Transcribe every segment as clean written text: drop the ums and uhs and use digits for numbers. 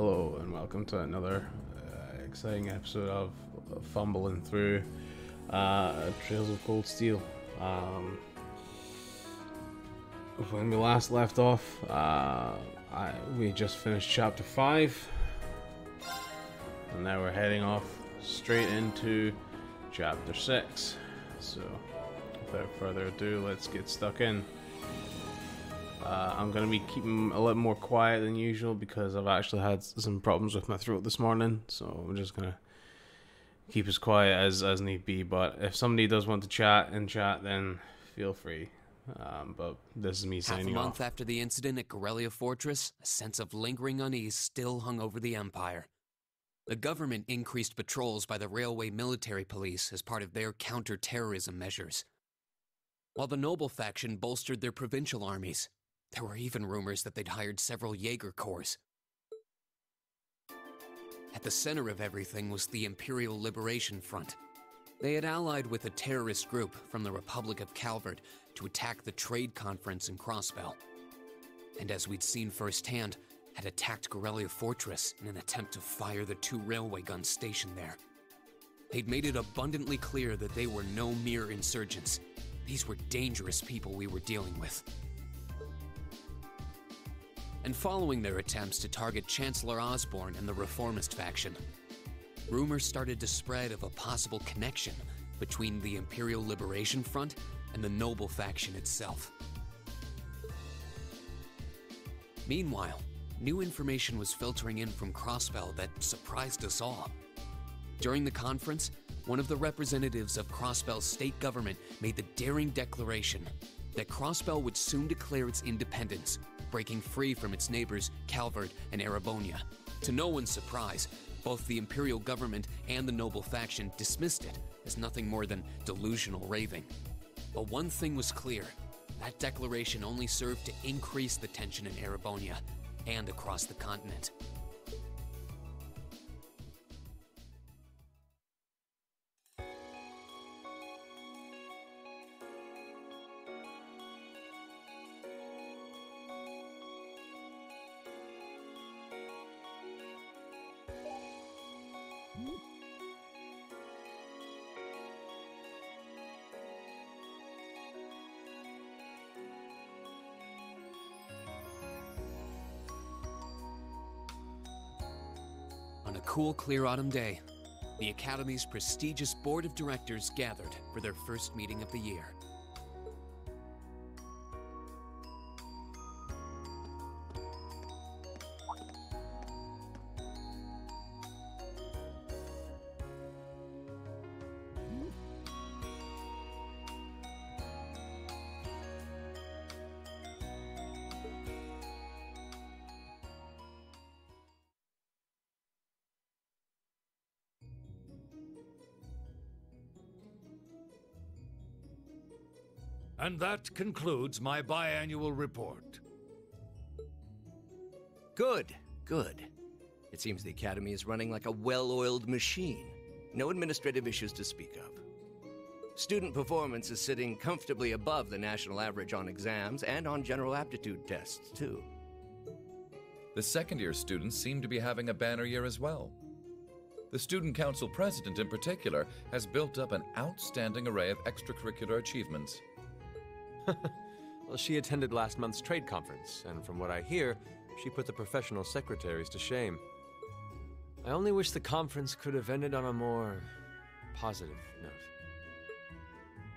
Hello and welcome to another exciting episode of Fumbling Through Trails of Cold Steel. When we last left off, we just finished chapter 5, and now we're heading off straight into chapter 6. So without further ado, let's get stuck in. I'm going to be keeping a little more quiet than usual because I've actually had some problems with my throat this morning, so I'm just going to keep as quiet as need be. But if somebody does want to chat, then feel free. But this is me signing off. Half a month after the incident at Corellia Fortress, a sense of lingering unease still hung over the Empire. The government increased patrols by the Railway Military Police as part of their counter-terrorism measures, while the Noble faction bolstered their provincial armies. There were even rumors that they'd hired several Jaeger Corps. At the center of everything was the Imperial Liberation Front. They had allied with a terrorist group from the Republic of Calvert to attack the trade conference in Crossbell. And as we'd seen firsthand, had attacked Corellia Fortress in an attempt to fire the 2 railway guns stationed there. They'd made it abundantly clear that they were no mere insurgents. These were dangerous people we were dealing with. And following their attempts to target Chancellor Osborne and the Reformist faction, rumors started to spread of a possible connection between the Imperial Liberation Front and the Noble faction itself. Meanwhile, new information was filtering in from Crossbell that surprised us all. During the conference, one of the representatives of Crossbell's state government made the daring declaration that Crossbell would soon declare its independence, breaking free from its neighbors Calvert and Erebonia. To no one's surprise, both the Imperial government and the Noble faction dismissed it as nothing more than delusional raving. But one thing was clear: that declaration only served to increase the tension in Erebonia and across the continent. On a cool, clear autumn day, the Academy's prestigious board of directors gathered for their first meeting of the year. And that concludes my biannual report. Good, good. It seems the Academy is running like a well-oiled machine. No administrative issues to speak of. Student performance is sitting comfortably above the national average on exams and on general aptitude tests, too. The second-year students seem to be having a banner year as well. The Student Council president, in particular, has built up an outstanding array of extracurricular achievements. Well, she attended last month's trade conference, and from what I hear, she put the professional secretaries to shame. I only wish the conference could have ended on a more positive note.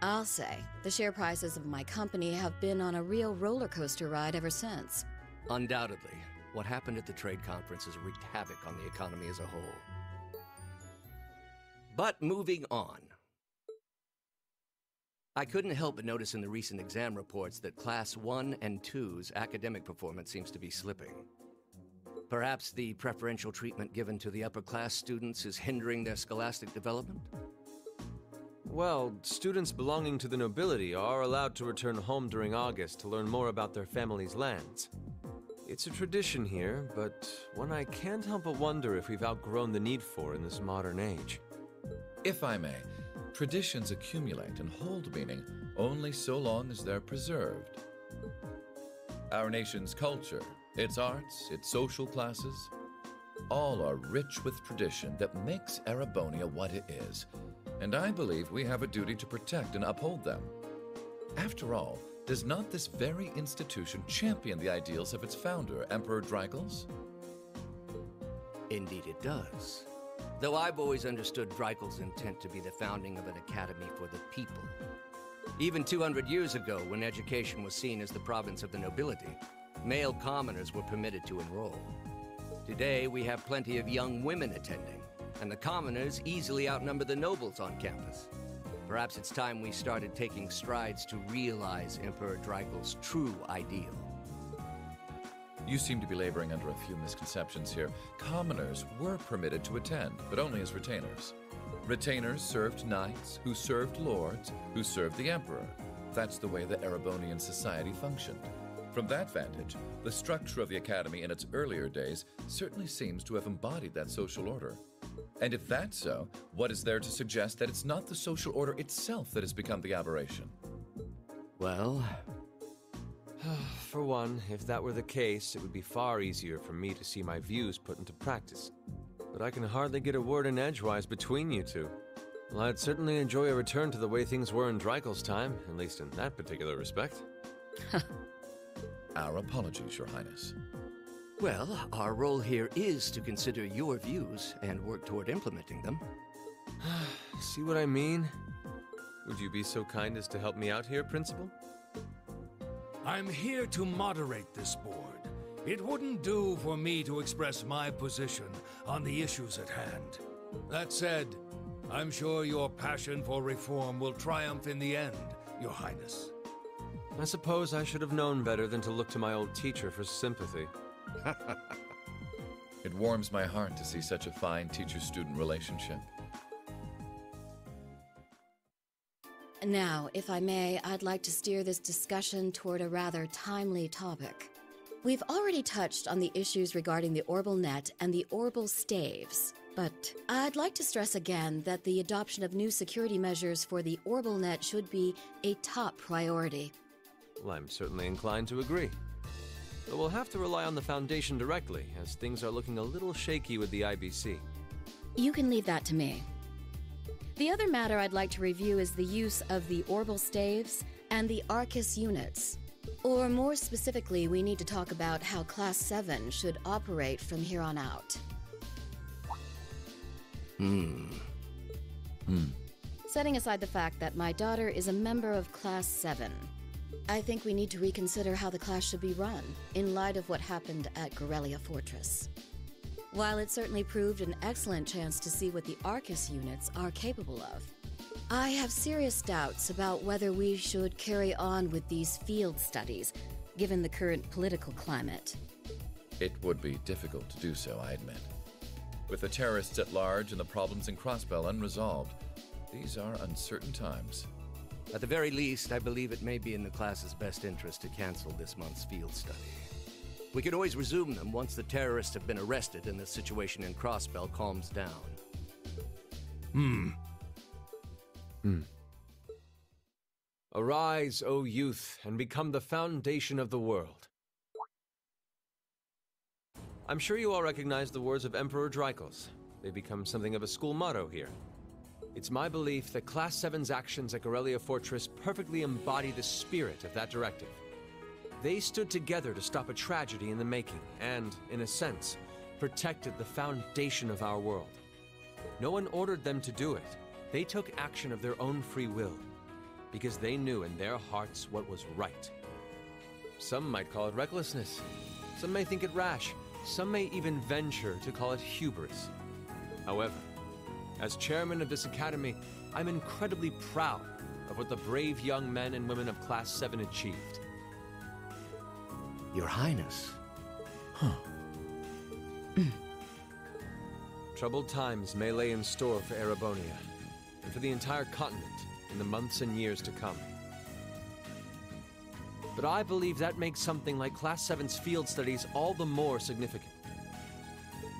I'll say, the share prices of my company have been on a real roller coaster ride ever since. Undoubtedly, what happened at the trade conference has wreaked havoc on the economy as a whole. But moving on. I couldn't help but notice in the recent exam reports that Class 1 and 2's academic performance seems to be slipping. Perhaps the preferential treatment given to the upper-class students is hindering their scholastic development? Well, students belonging to the nobility are allowed to return home during August to learn more about their family's lands. It's a tradition here, but one I can't help but wonder if we've outgrown the need for in this modern age. If I may, traditions accumulate and hold meaning only so long as they're preserved. Our nation's culture, its arts, its social classes, all are rich with tradition that makes Erebonia what it is, and I believe we have a duty to protect and uphold them. After all, does not this very institution champion the ideals of its founder, Emperor Dreikel's? Indeed it does. Though I've always understood Dreikel's intent to be the founding of an academy for the people. Even 200 years ago, when education was seen as the province of the nobility, male commoners were permitted to enroll. Today, we have plenty of young women attending, and the commoners easily outnumber the nobles on campus. Perhaps it's time we started taking strides to realize Emperor Dreikel's true ideal. You seem to be laboring under a few misconceptions here. Commoners were permitted to attend, but only as retainers. Retainers served knights, who served lords, who served the emperor. That's the way the Erebonian society functioned. From that vantage, the structure of the academy in its earlier days certainly seems to have embodied that social order. And if that's so, what is there to suggest that it's not the social order itself that has become the aberration? Well, For one, if that were the case, it would be far easier for me to see my views put into practice. But I can hardly get a word in edgewise between you two. Well, I'd certainly enjoy a return to the way things were in Dreikel's time, at least in that particular respect. Our apologies, Your Highness. well, our role here is to consider your views and work toward implementing them. See what I mean? Would you be so kind as to help me out here, Principal? I'm here to moderate this board. It wouldn't do for me to express my position on the issues at hand. That said, I'm sure your passion for reform will triumph in the end, Your Highness. I suppose I should have known better than to look to my old teacher for sympathy. It warms my heart to see such a fine teacher-student relationship. Now, if I may, I'd like to steer this discussion toward a rather timely topic. We've already touched on the issues regarding the Orbal Net and the Orbal Staves, but I'd like to stress again that the adoption of new security measures for the Orbal Net should be a top priority. Well, I'm certainly inclined to agree. But we'll have to rely on the Foundation directly, as things are looking a little shaky with the IBC. You can leave that to me. The other matter I'd like to review is the use of the Orbal Staves and the Arcus units. Or more specifically, we need to talk about how Class 7 should operate from here on out. Setting aside the fact that my daughter is a member of Class 7, I think we need to reconsider how the class should be run, in light of what happened at Corellia Fortress. While it certainly proved an excellent chance to see what the Arcus units are capable of, I have serious doubts about whether we should carry on with these field studies, given the current political climate. It would be difficult to do so, I admit. With the terrorists at large and the problems in Crossbell unresolved, these are uncertain times. At the very least, I believe it may be in the class's best interest to cancel this month's field study. We could always resume them once the terrorists have been arrested and the situation in Crossbell calms down. Arise, O youth, and become the foundation of the world. I'm sure you all recognize the words of Emperor Dreikel's. They've become something of a school motto here. It's my belief that Class 7's actions at Corellia Fortress perfectly embody the spirit of that directive. They stood together to stop a tragedy in the making and, in a sense, protected the foundation of our world. No one ordered them to do it. They took action of their own free will, because they knew in their hearts what was right. Some might call it recklessness. Some may think it rash. Some may even venture to call it hubris. However, as chairman of this academy, I'm incredibly proud of what the brave young men and women of Class 7 achieved. Your Highness. Troubled times may lay in store for Erebonia, and for the entire continent in the months and years to come. But I believe that makes something like Class 7's field studies all the more significant.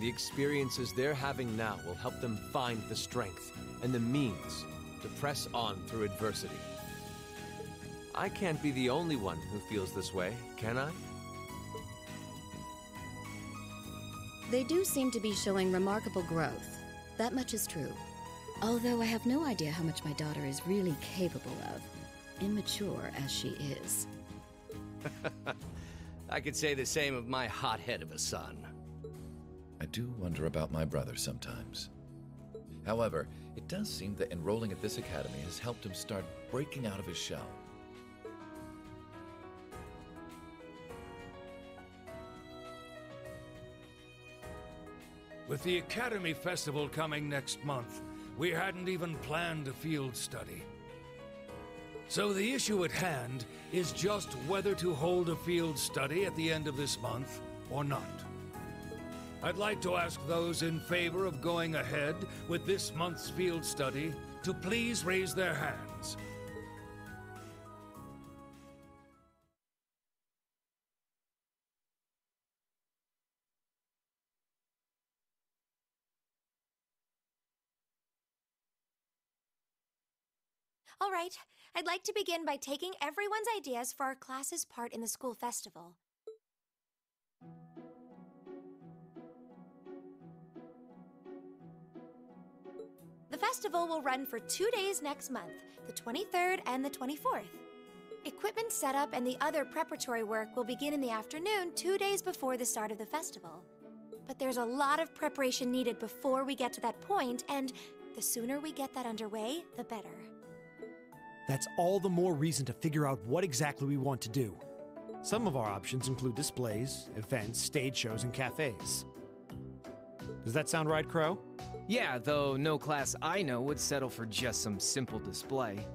The experiences they're having now will help them find the strength and the means to press on through adversity. I can't be the only one who feels this way, can I? They do seem to be showing remarkable growth. That much is true. Although I have no idea how much my daughter is really capable of, immature as she is. I could say the same of my hothead of a son. I do wonder about my brother sometimes. However, it does seem that enrolling at this academy has helped him start breaking out of his shell. With the Academy Festival coming next month, we hadn't even planned a field study. So the issue at hand is just whether to hold a field study at the end of this month or not. I'd like to ask those in favor of going ahead with this month's field study to please raise their hands. All right, I'd like to begin by taking everyone's ideas for our class's part in the school festival. The festival will run for 2 days next month, the 23rd and the 24th. Equipment setup and the other preparatory work will begin in the afternoon 2 days before the start of the festival. But there's a lot of preparation needed before we get to that point, and the sooner we get that underway, the better. That's all the more reason to figure out what exactly we want to do. Some of our options include displays, events, stage shows, and cafes. Does that sound right, Crow? Yeah, though no class I know would settle for just some simple display.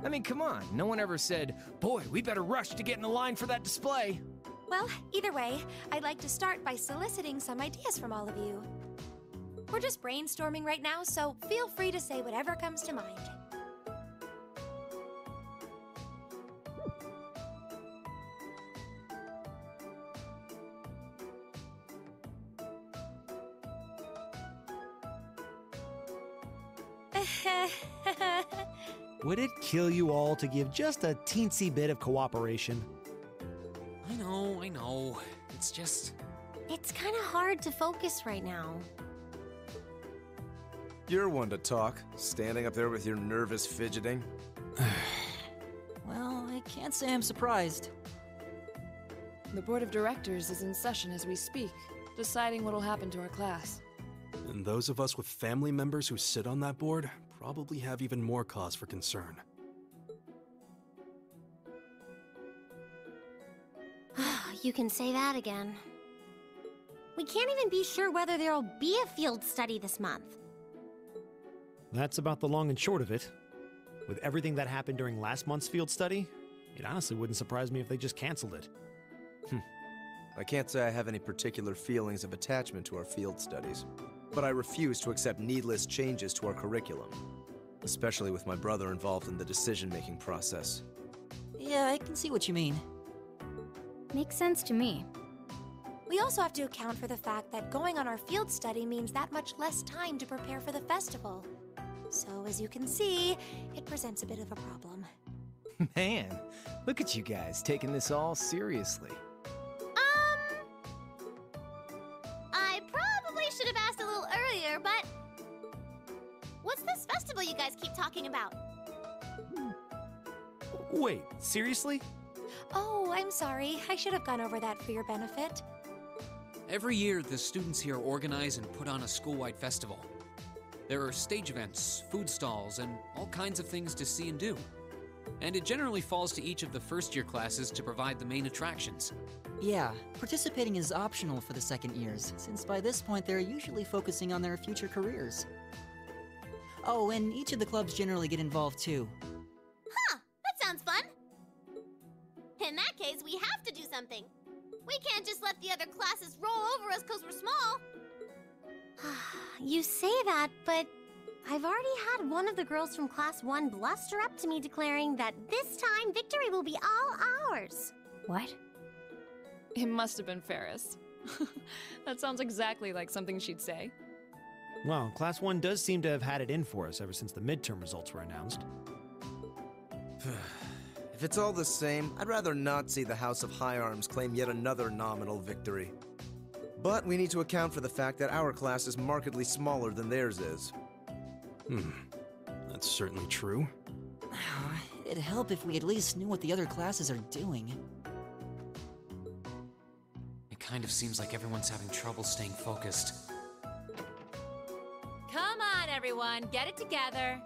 I mean, come on, no one ever said, boy, we better rush to get in the line for that display. Well, either way, I'd like to start by soliciting some ideas from all of you. We're just brainstorming right now, so feel free to say whatever comes to mind. Would it kill you all to give just a teensy bit of cooperation? I know. It's just... It's kind of hard to focus right now. You're one to talk, standing up there with your nervous fidgeting. Well, I can't say I'm surprised. The board of directors is in session as we speak, deciding what'll happen to our class. And those of us with family members who sit on that board probably have even more cause for concern. You can say that again. We can't even be sure whether there'll be a field study this month. That's about the long and short of it. With everything that happened during last month's field study, it honestly wouldn't surprise me if they just canceled it. I can't say I have any particular feelings of attachment to our field studies, but I refuse to accept needless changes to our curriculum, especially with my brother involved in the decision-making process. Yeah, I can see what you mean. Makes sense to me. We also have to account for the fact that going on our field study means that much less time to prepare for the festival. So, as you can see, it presents a bit of a problem. Man, look at you guys taking this all seriously. I probably should have asked a little earlier, but... What's this festival you guys keep talking about? Wait, seriously? Oh, I'm sorry. I should have gone over that for your benefit. Every year, the students here organize and put on a school-wide festival. There are stage events, food stalls, and all kinds of things to see and do. And it generally falls to each of the first-year classes to provide the main attractions. Yeah, participating is optional for the second years, since by this point they're usually focusing on their future careers. Oh, and each of the clubs generally get involved too. Huh, that sounds fun. In that case, we have to do something. We can't just let the other classes roll over us because we're small. You say that, but I've already had one of the girls from Class 1 bluster up to me declaring that this time victory will be all ours. What? It must have been Ferris. That sounds exactly like something she'd say. Well, Class 1 does seem to have had it in for us ever since the midterm results were announced. If it's all the same, I'd rather not see the House of High Arms claim yet another nominal victory. But we need to account for the fact that our class is markedly smaller than theirs is. That's certainly true. It'd help if we at least knew what the other classes are doing. It kind of seems like everyone's having trouble staying focused. Come on, everyone, get it together.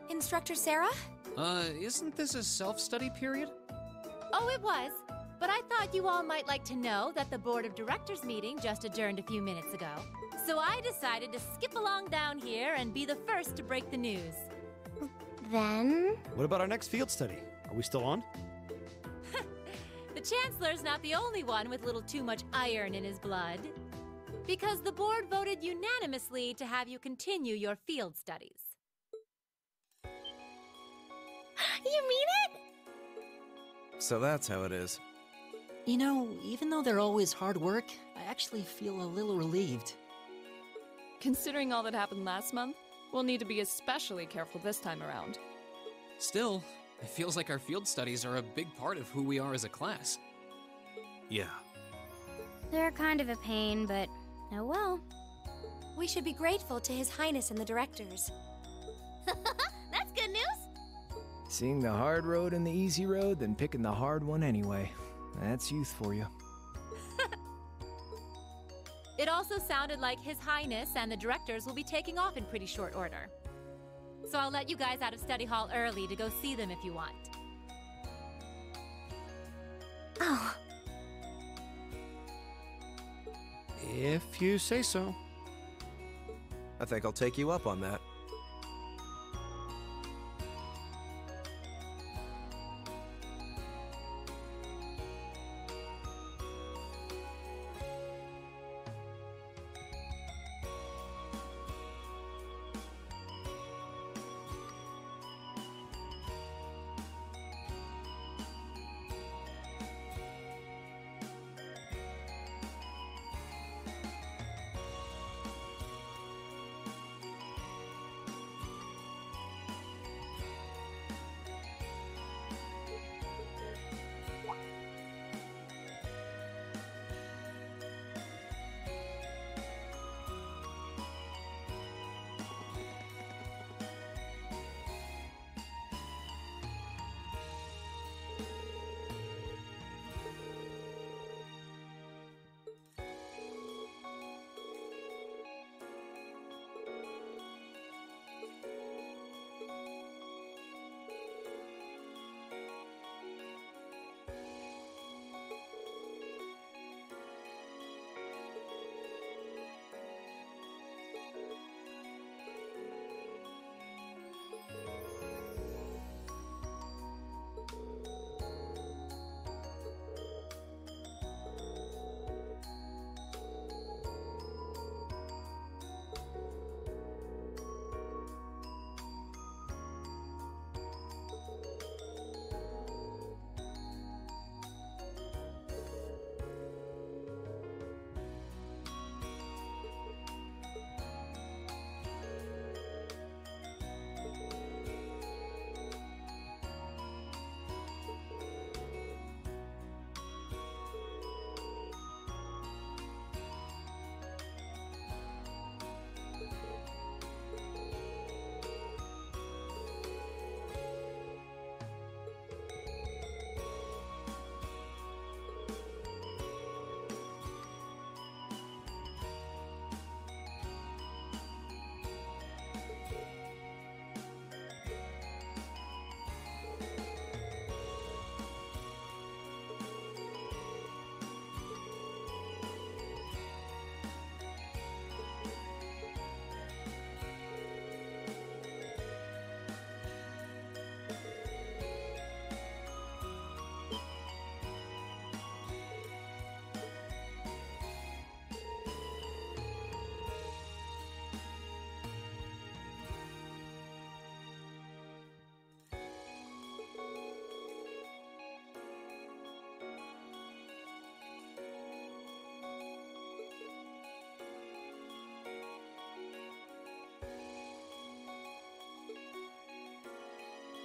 Instructor Sarah? Isn't this a self-study period? Oh, it was. But I thought you all might like to know that the Board of Directors meeting just adjourned a few minutes ago. So I decided to skip along down here and be the first to break the news. Then? What about our next field study? Are we still on? The Chancellor's not the only one with a little too much iron in his blood. Because the board voted unanimously to have you continue your field studies. You mean it? So that's how it is. You know, even though they're always hard work, I actually feel a little relieved. Considering all that happened last month, we'll need to be especially careful this time around. Still, it feels like our field studies are a big part of who we are as a class. Yeah. They're kind of a pain, but oh well. We should be grateful to His Highness and the directors. That's good news. Seeing the hard road and the easy road, then picking the hard one anyway. That's youth for you. It also sounded like His Highness and the directors will be taking off in pretty short order. So I'll let you guys out of study hall early to go see them if you want. Oh. If you say so. I think I'll take you up on that.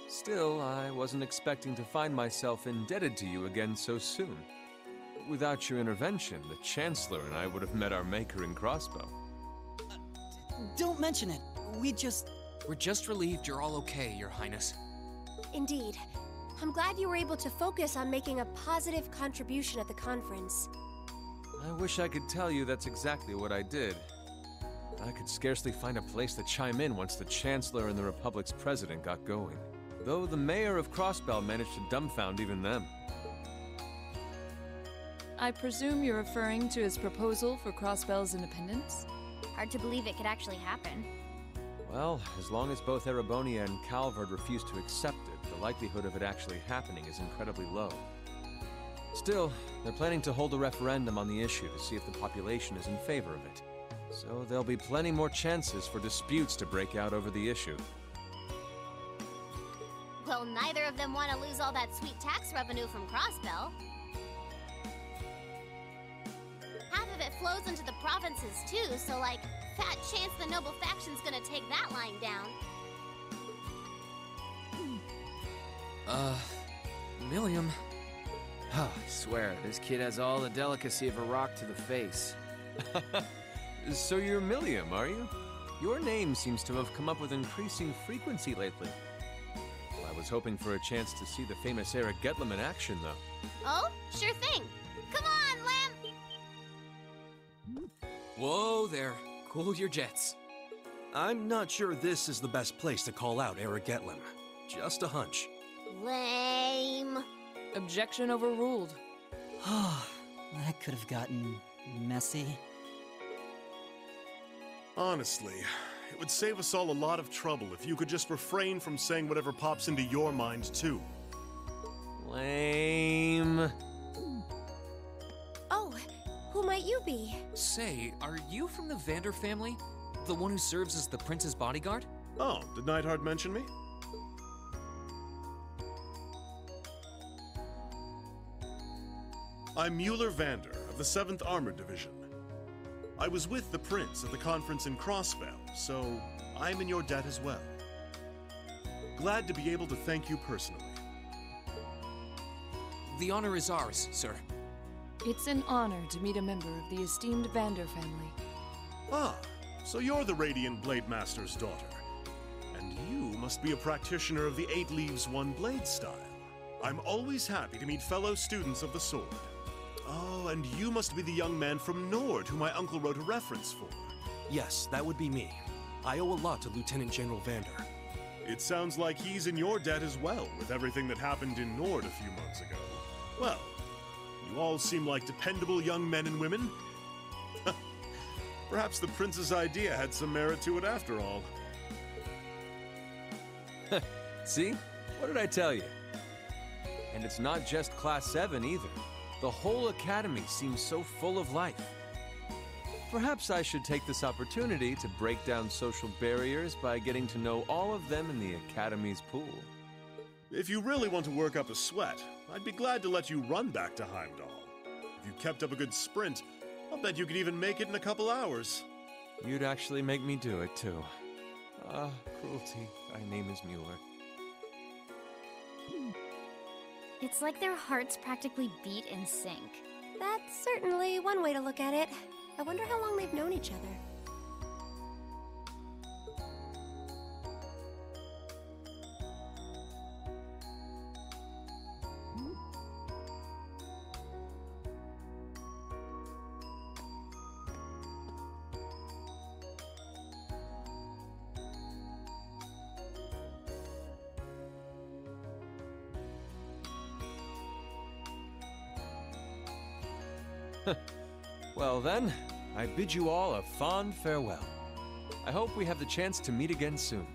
Still, I wasn't expecting to find myself indebted to you again so soon. Without your intervention, the Chancellor and I would have met our maker in Crossbow. Don't mention it. We're just relieved you're all okay, Your Highness. Indeed. I'm glad you were able to focus on making a positive contribution at the conference. I wish I could tell you that's exactly what I did. I could scarcely find a place to chime in once the Chancellor and the Republic's President got going. Though the Mayor of Crossbell managed to dumbfound even them. I presume you're referring to his proposal for Crossbell's independence? Hard to believe it could actually happen. Well, as long as both Erebonia and Calvard refuse to accept it, the likelihood of it actually happening is incredibly low. Still, they're planning to hold a referendum on the issue to see if the population is in favor of it. So there'll be plenty more chances for disputes to break out over the issue. Well, neither of them want to lose all that sweet tax revenue from Crossbell. Half of it flows into the provinces too, so like, fat chance the noble faction's gonna take that line down. Milliam. Oh, I swear, this kid has all the delicacy of a rock to the face. So you're Milliam, are you? Your name seems to have come up with increasing frequency lately. I was hoping for a chance to see the famous Eric Getlem in action, though. Oh, sure thing. Come on, Lamb! Whoa there. Cool your jets. I'm not sure this is the best place to call out Eric Getlem. Just a hunch. Lame. Objection overruled. That could have gotten messy. Honestly, it would save us all a lot of trouble if you could just refrain from saying whatever pops into your mind, too. Lame. Oh, who might you be? Say, are you from the Vander family? The one who serves as the prince's bodyguard? Oh, did Neidhart mention me? I'm Mueller Vander of the 7th Armored Division. I was with the prince at the conference in Crossbell, so I'm in your debt as well. Glad to be able to thank you personally. The honor is ours, sir. It's an honor to meet a member of the esteemed Vander family. Ah, so you're the Radiant Blade Master's daughter. And you must be a practitioner of the 8 Leaves 1 Blade style. I'm always happy to meet fellow students of the sword. Oh, and you must be the young man from Nord who my uncle wrote a reference for. Yes, that would be me. I owe a lot to Lieutenant General Vander. It sounds like he's in your debt as well, with everything that happened in Nord a few months ago. Well, you all seem like dependable young men and women. Perhaps the prince's idea had some merit to it after all. See? What did I tell you? And it's not just Class 7 either. The whole academy seems so full of life. Perhaps I should take this opportunity to break down social barriers by getting to know all of them in the academy's pool. If you really want to work up a sweat, I'd be glad to let you run back to Heimdall. If you kept up a good sprint, I'll bet you could even make it in a couple hours. You'd actually make me do it, too. Cruelty. Thy name is Mueller. It's like their hearts practically beat in sync. That's certainly one way to look at it. I wonder how long they've known each other. Well then, I bid you all a fond farewell. I hope we have the chance to meet again soon.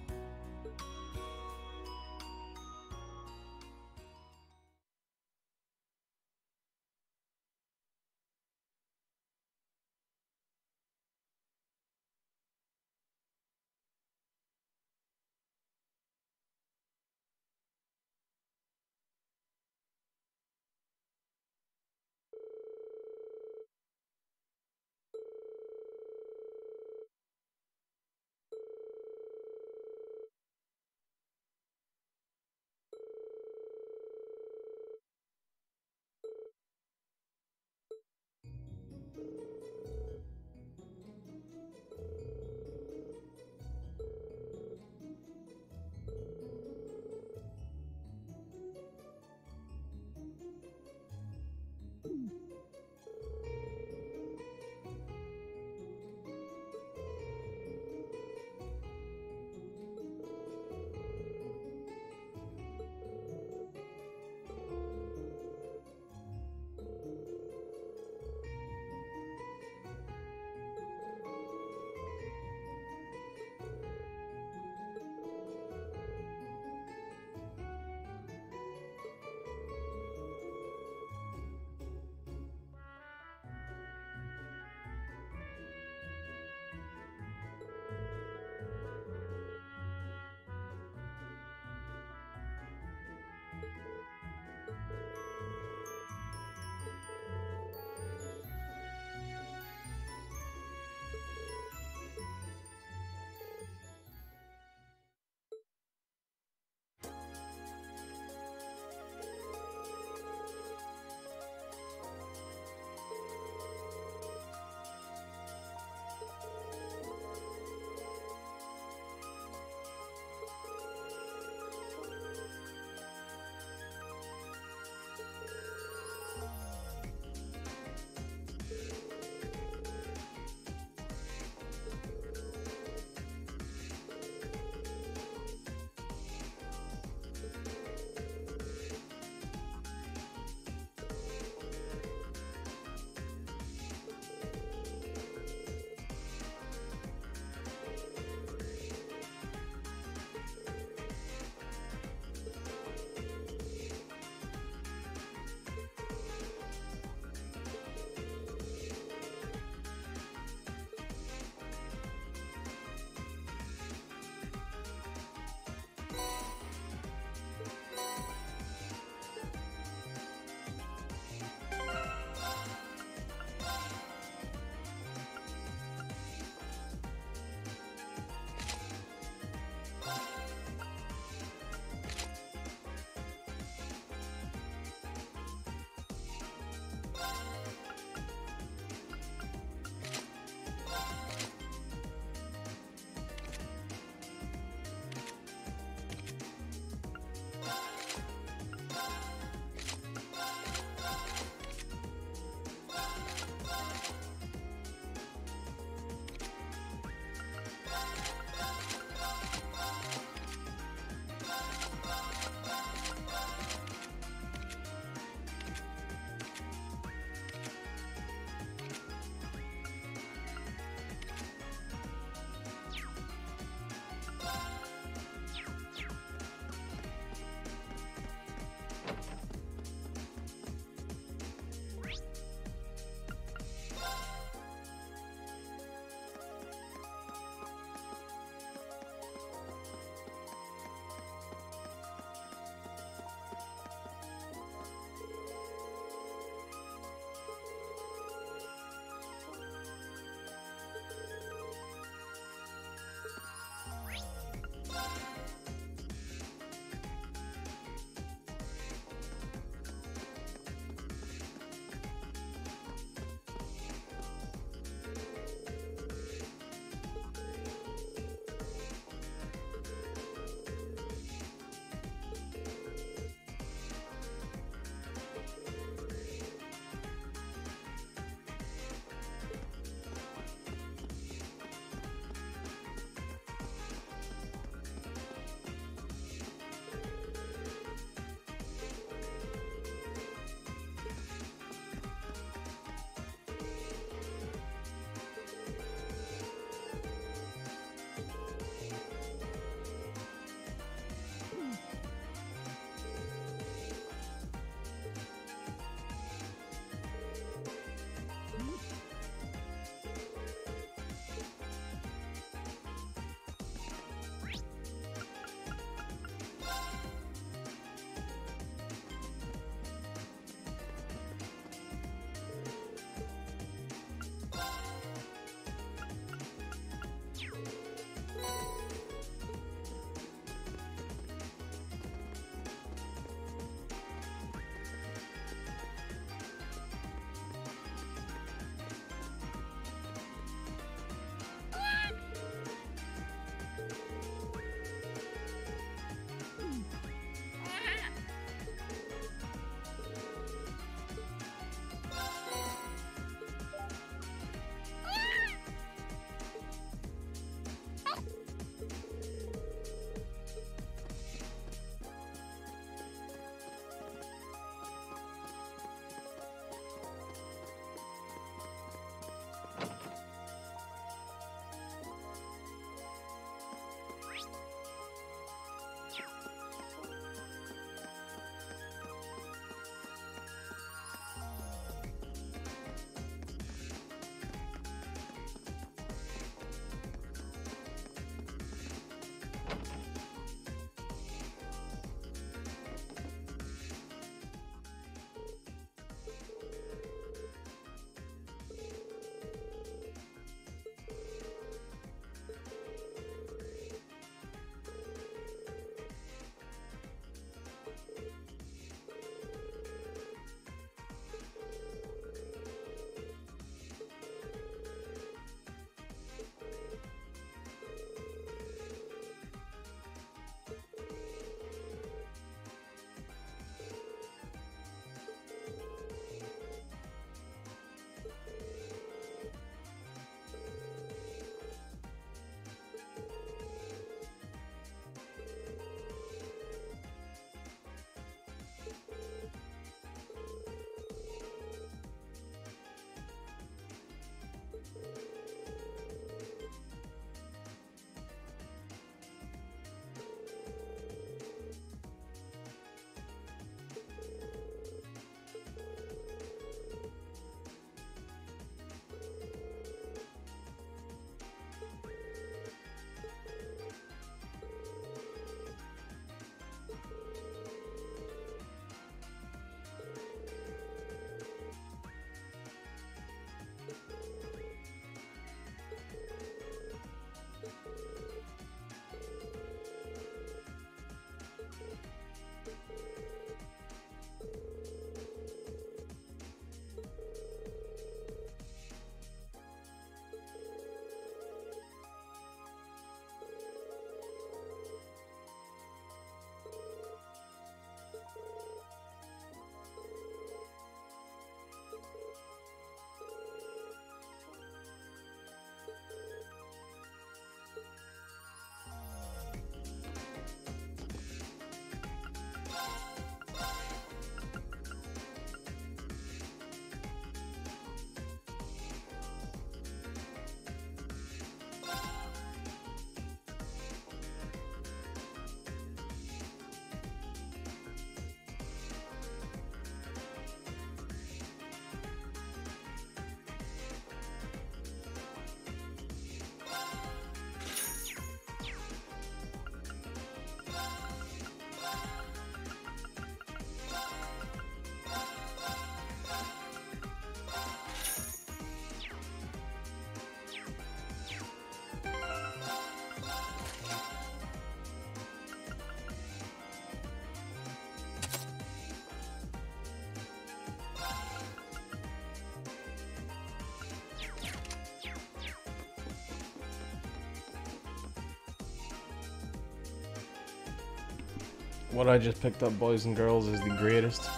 what I just picked up, boys and girls, is the greatest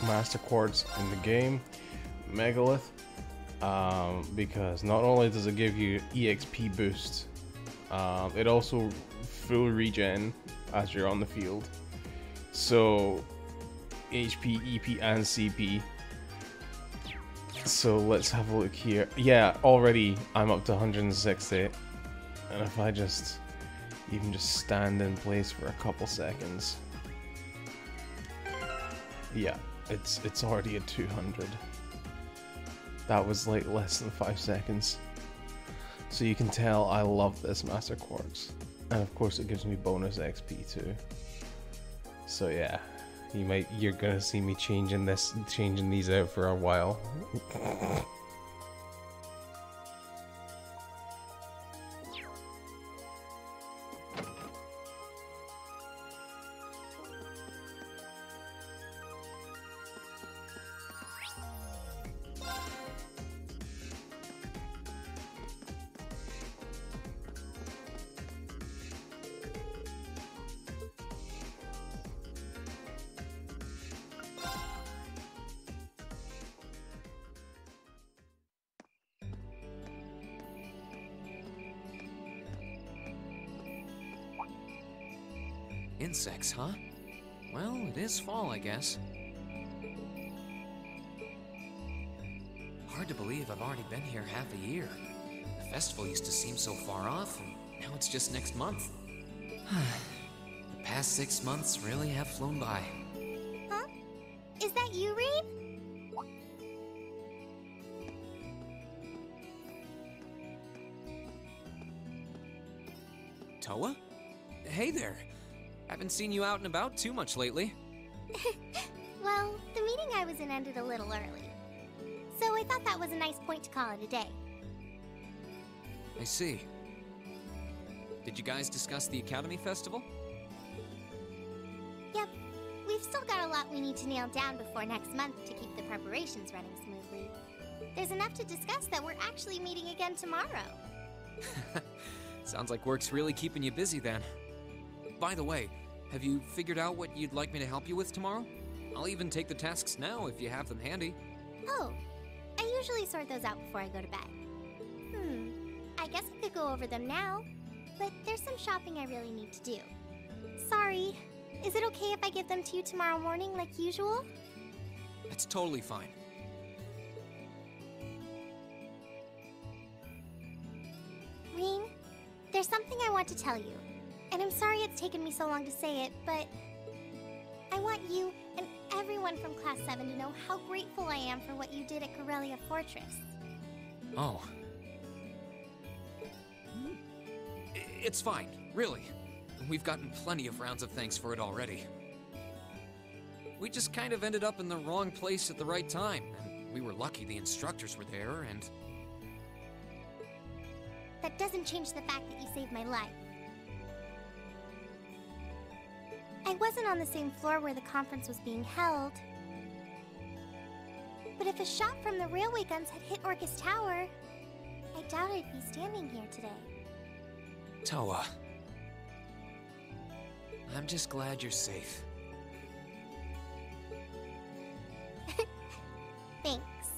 Master Quartz in the game, Megalith, because not only does it give you EXP boost, it also full regen as you're on the field. So HP, EP, and CP. So let's have a look here. Yeah, already I'm up to 160, and if I just even just stand in place for a couple seconds, yeah, it's already at 200. That was like less than 5 seconds. So you can tell I love this Master Quartz, and of course it gives me bonus XP too. So yeah, you're gonna see me changing these out for a while. Insects, huh? Well, it is fall, I guess. Hard to believe I've already been here half a year. The festival used to seem so far off, and now it's just next month. The past 6 months really have flown by. Huh? Is that you, Reed? Toa? Hey there. Haven't seen you out and about too much lately. Well, the meeting I was in ended a little early. So I thought that was a nice point to call it a day. I see. Did you guys discuss the Academy Festival? Yep. We've still got a lot we need to nail down before next month to keep the preparations running smoothly. There's enough to discuss that we're actually meeting again tomorrow. Sounds like work's really keeping you busy then. By the way, have you figured out what you'd like me to help you with tomorrow? I'll even take the tasks now if you have them handy. Oh, I usually sort those out before I go to bed. I guess I could go over them now, but there's some shopping I really need to do. Sorry, is it okay if I give them to you tomorrow morning like usual? That's totally fine. Reen, there's something I want to tell you. And I'm sorry it's taken me so long to say it, but I want you and everyone from Class 7 to know how grateful I am for what you did at Corellia Fortress. Oh. It's fine, really. We've gotten plenty of rounds of thanks for it already. We just kind of ended up in the wrong place at the right time, and we were lucky the instructors were there, and... That doesn't change the fact that you saved my life. I wasn't on the same floor where the conference was being held. But if a shot from the railway guns had hit Orcus Tower, I doubt I'd be standing here today. Toa. I'm just glad you're safe. Thanks.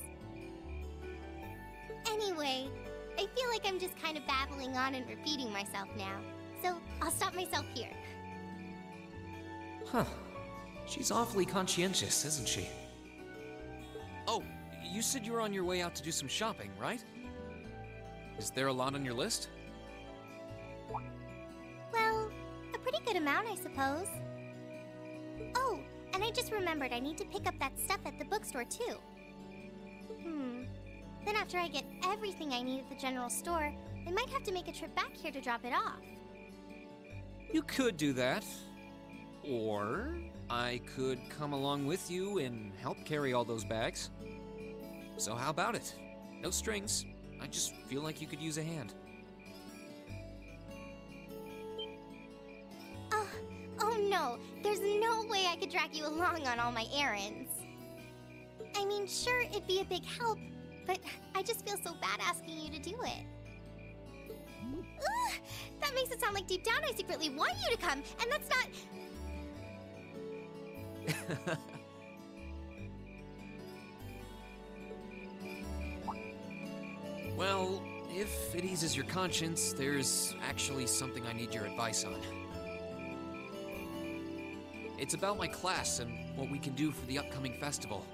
Anyway, I feel like I'm just kind of babbling on and repeating myself now, so I'll stop myself here. Huh. She's awfully conscientious, isn't she? Oh, you said you were on your way out to do some shopping, right? Is there a lot on your list? Well, a pretty good amount, I suppose. Oh, and I just remembered I need to pick up that stuff at the bookstore, too. Then after I get everything I need at the general store, I might have to make a trip back here to drop it off. You could do that. Or I could come along with you and help carry all those bags. So how about it? No strings. I just feel like you could use a hand. Oh no, there's no way I could drag you along on all my errands. I mean, sure, it'd be a big help, but I just feel so bad asking you to do it. Ugh, that makes it sound like deep down I secretly want you to come, and that's not... Well, if it eases your conscience, there's actually something I need your advice on. It's about my class and what we can do for the upcoming festival.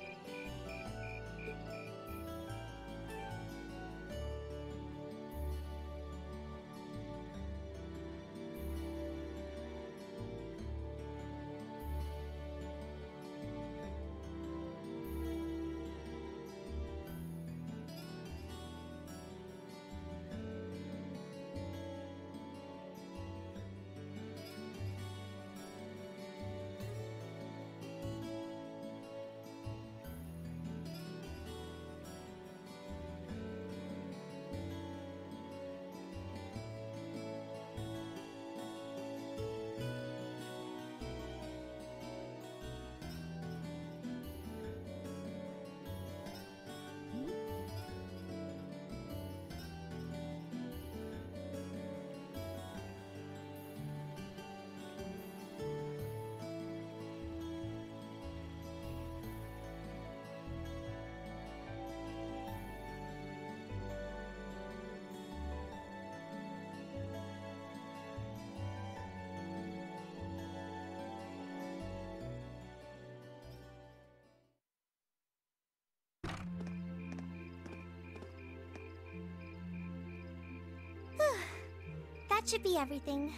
That should be everything.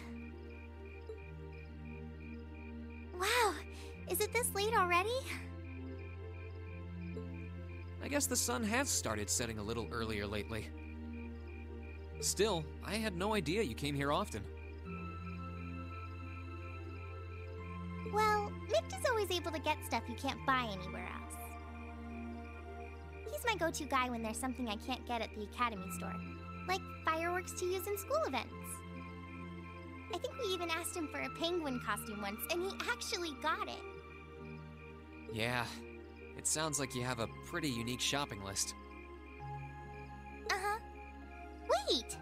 Wow, is it this late already? I guess the sun has started setting a little earlier lately. Still, I had no idea you came here often. Well, Mick is always able to get stuff you can't buy anywhere else. He's my go-to guy when there's something I can't get at the Academy store, like fireworks to use in school events. I think we even asked him for a penguin costume once, and he actually got it. Yeah, it sounds like you have a pretty unique shopping list. Uh-huh. Wait!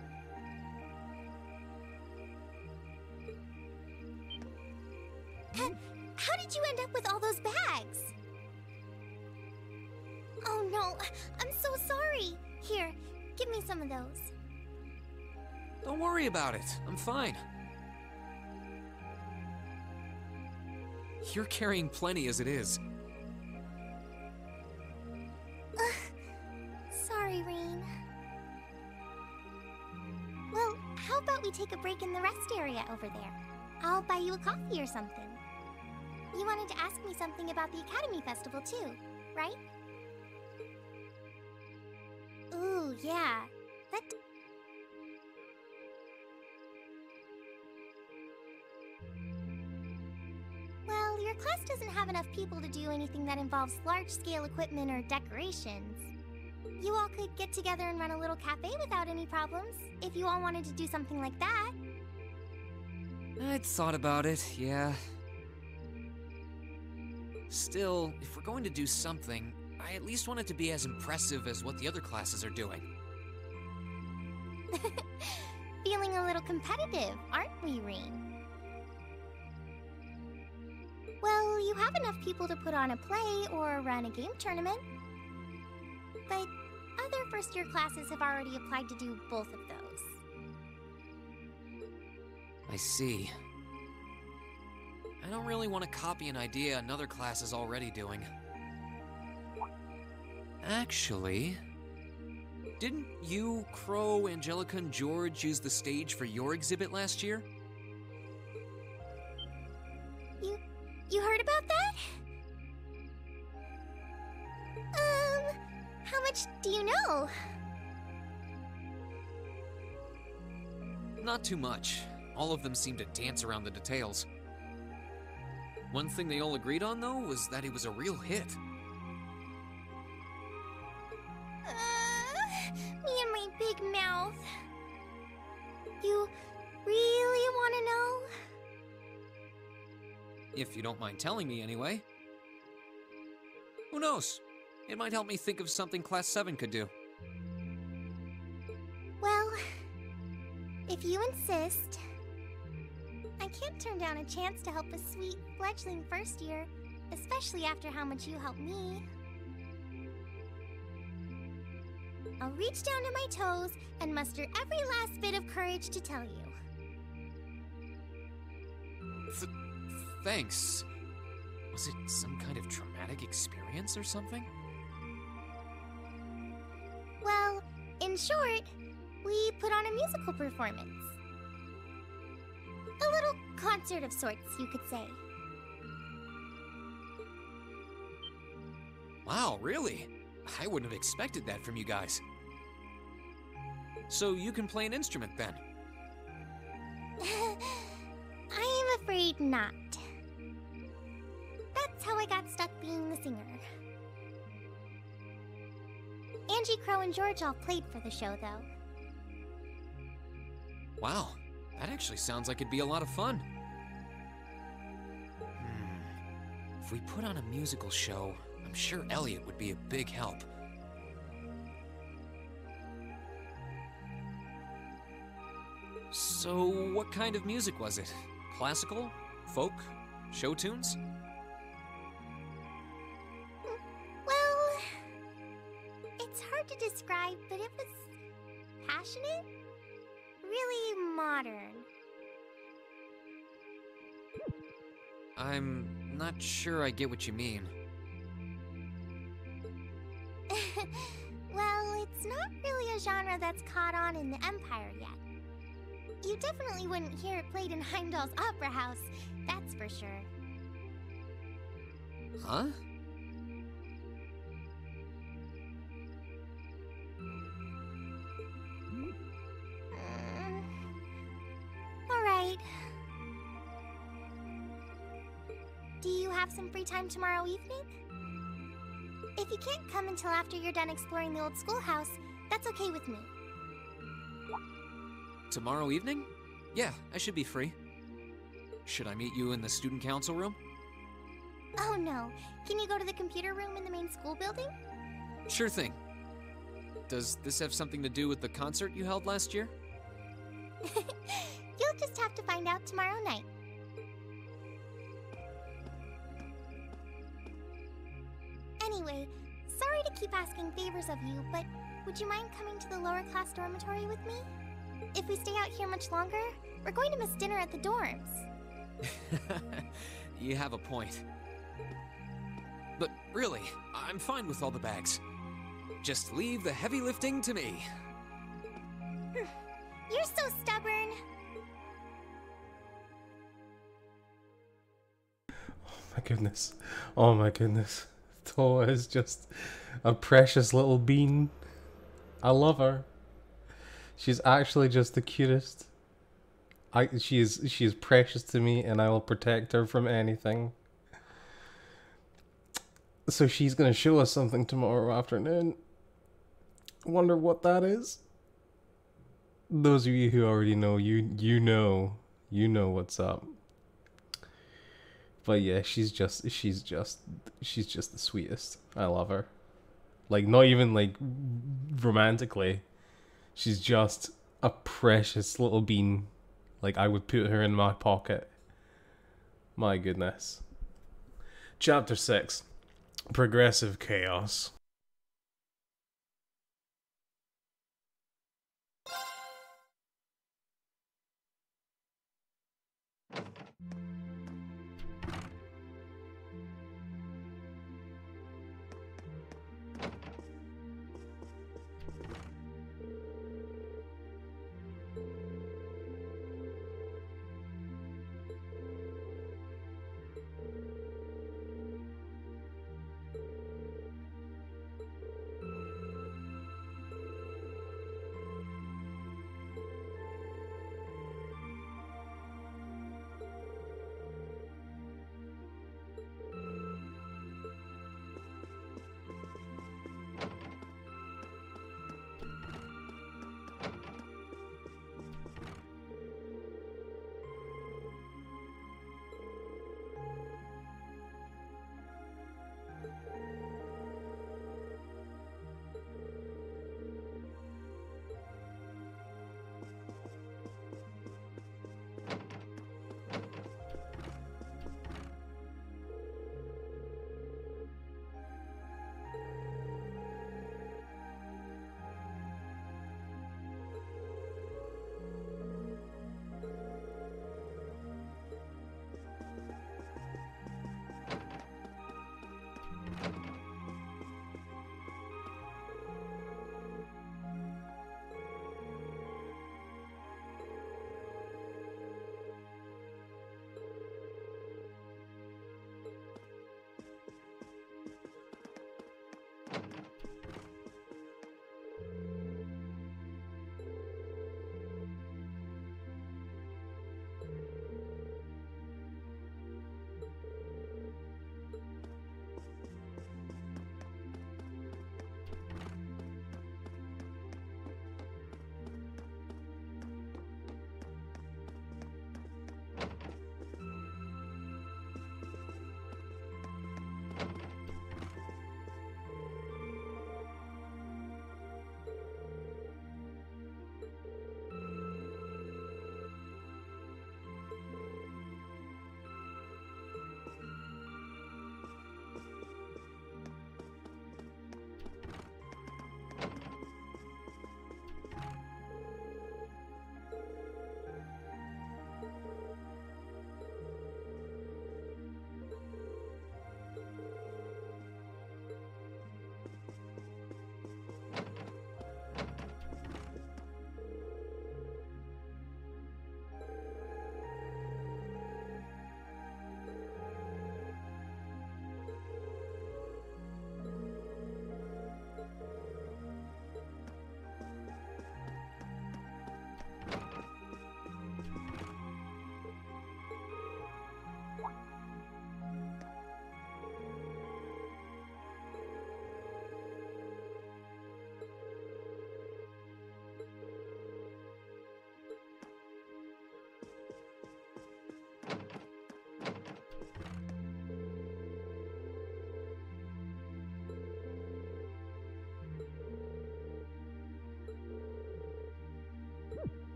How did you end up with all those bags? Oh no, I'm so sorry. Here, give me some of those. Don't worry about it, I'm fine. You're carrying plenty as it is. Sorry, Rain. Well, how about we take a break in the rest area over there? I'll buy you a coffee or something. You wanted to ask me something about the Academy Festival too, right? Ooh, yeah. That... Well, your class doesn't have enough people to do anything that involves large-scale equipment or decorations. You all could get together and run a little cafe without any problems, if you all wanted to do something like that. I'd thought about it, yeah. Still, if we're going to do something, I at least want it to be as impressive as what the other classes are doing. Feeling a little competitive, aren't we, Rain? Well, you have enough people to put on a play or run a game tournament. But other first-year classes have already applied to do both of those. I see. I don't really want to copy an idea another class is already doing. Actually, didn't you, Crow, Angelica, and George use the stage for your exhibit last year? You heard about that? How much do you know? Not too much. All of them seemed to dance around the details. One thing they all agreed on, though, was that it was a real hit. Me and my big mouth. You really want to know? If you don't mind telling me, anyway. Who knows? It might help me think of something Class 7 could do. Well, if you insist. I can't turn down a chance to help a sweet, fledgling first year especially after how much you helped me. I'll reach down to my toes and muster every last bit of courage to tell you. Thanks. Was it some kind of traumatic experience or something? Well, in short, we put on a musical performance. A little concert of sorts, you could say. Wow, really? I wouldn't have expected that from you guys. So you can play an instrument then? I am afraid not. That's how I got stuck being the singer. Angie, Crow, and George all played for the show, though. Wow, that actually sounds like it'd be a lot of fun. If we put on a musical show, I'm sure Elliot would be a big help. So, what kind of music was it? Classical? Folk? Show tunes? Well, it's hard to describe, but it was passionate, really modern. I'm not sure I get what you mean. Well, it's not really a genre that's caught on in the Empire yet. You definitely wouldn't hear it played in Heimdall's Opera House, that's for sure. Huh? Alright. Do you have some free time tomorrow evening? If you can't come until after you're done exploring the old schoolhouse, that's okay with me. Tomorrow evening? Yeah, I should be free. Should I meet you in the student council room? Oh no. Can you go to the computer room in the main school building? Sure thing. Does this have something to do with the concert you held last year? You'll just have to find out tomorrow night. Anyway, sorry to keep asking favors of you, but would you mind coming to the lower class dormitory with me? If we stay out here much longer, we're going to miss dinner at the dorms. You have a point. But really, I'm fine with all the bags. Just leave the heavy lifting to me. You're so stubborn. Oh my goodness. Oh my goodness. Toa is just a precious little bean. I love her. She's actually just the cutest. She is precious to me, and I will protect her from anything. So she's gonna show us something tomorrow afternoon. Wonder what that is. Those of you who already know, you know what's up. But yeah, she's just the sweetest. I love her. Like, not even like romantically. She's just a precious little bean. Like, I would put her in my pocket. My goodness. Chapter 6. Progressive Chaos.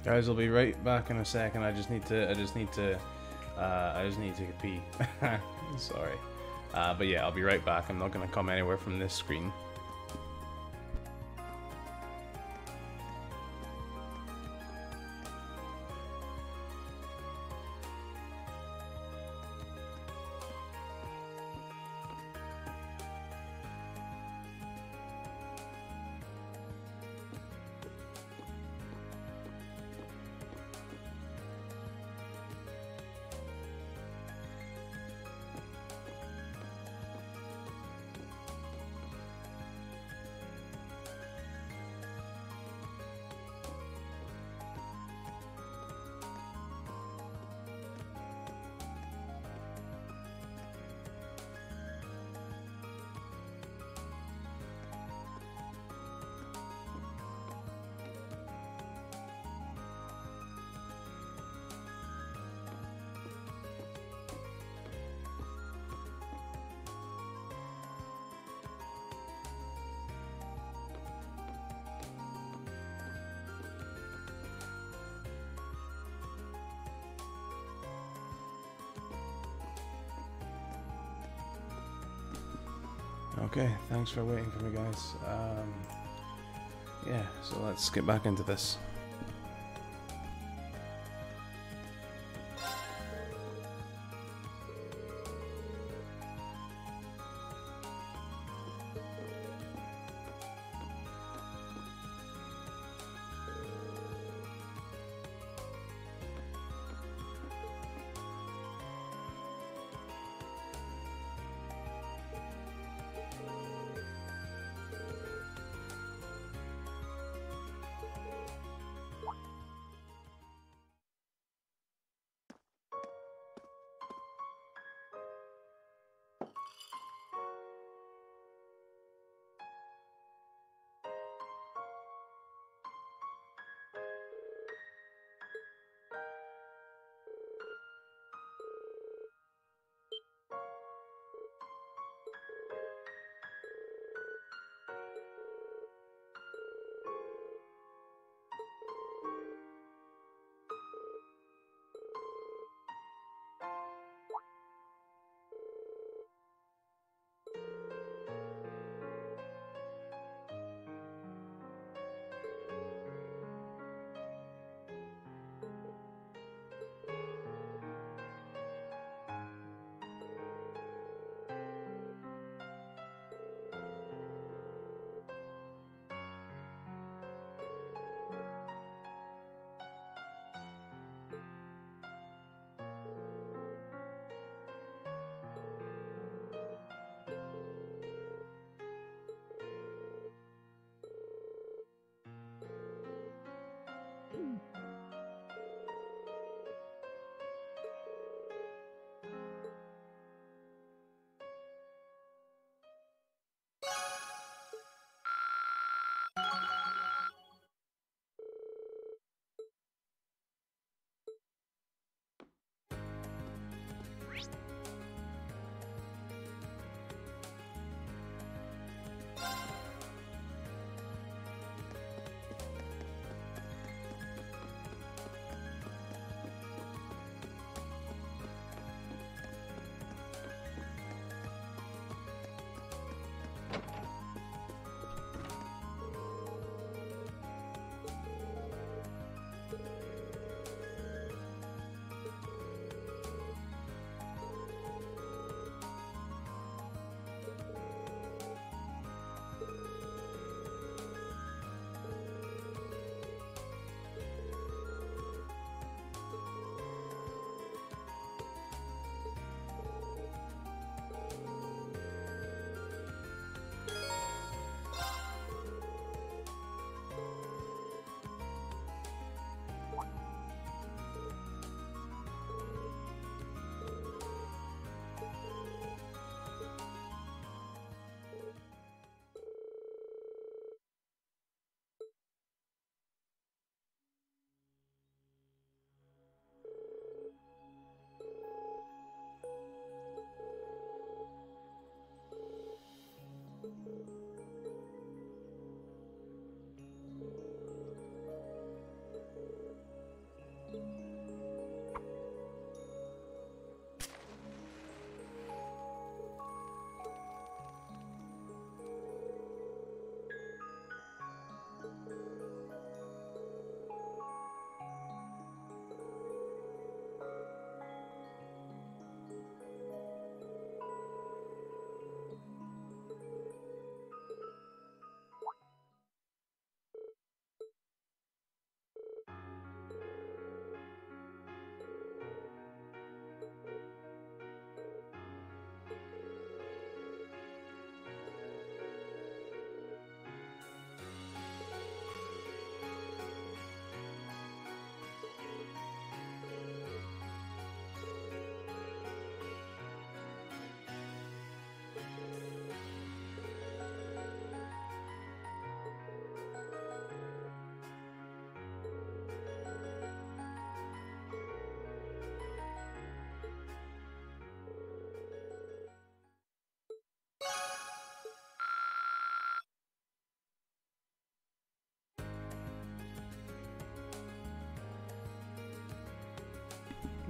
Guys, I'll be right back in a second. I just need to pee. Sorry. But yeah, I'll be right back. I'm not gonna come anywhere from this screen. Okay, thanks for waiting for me, guys. Yeah, so let's get back into this.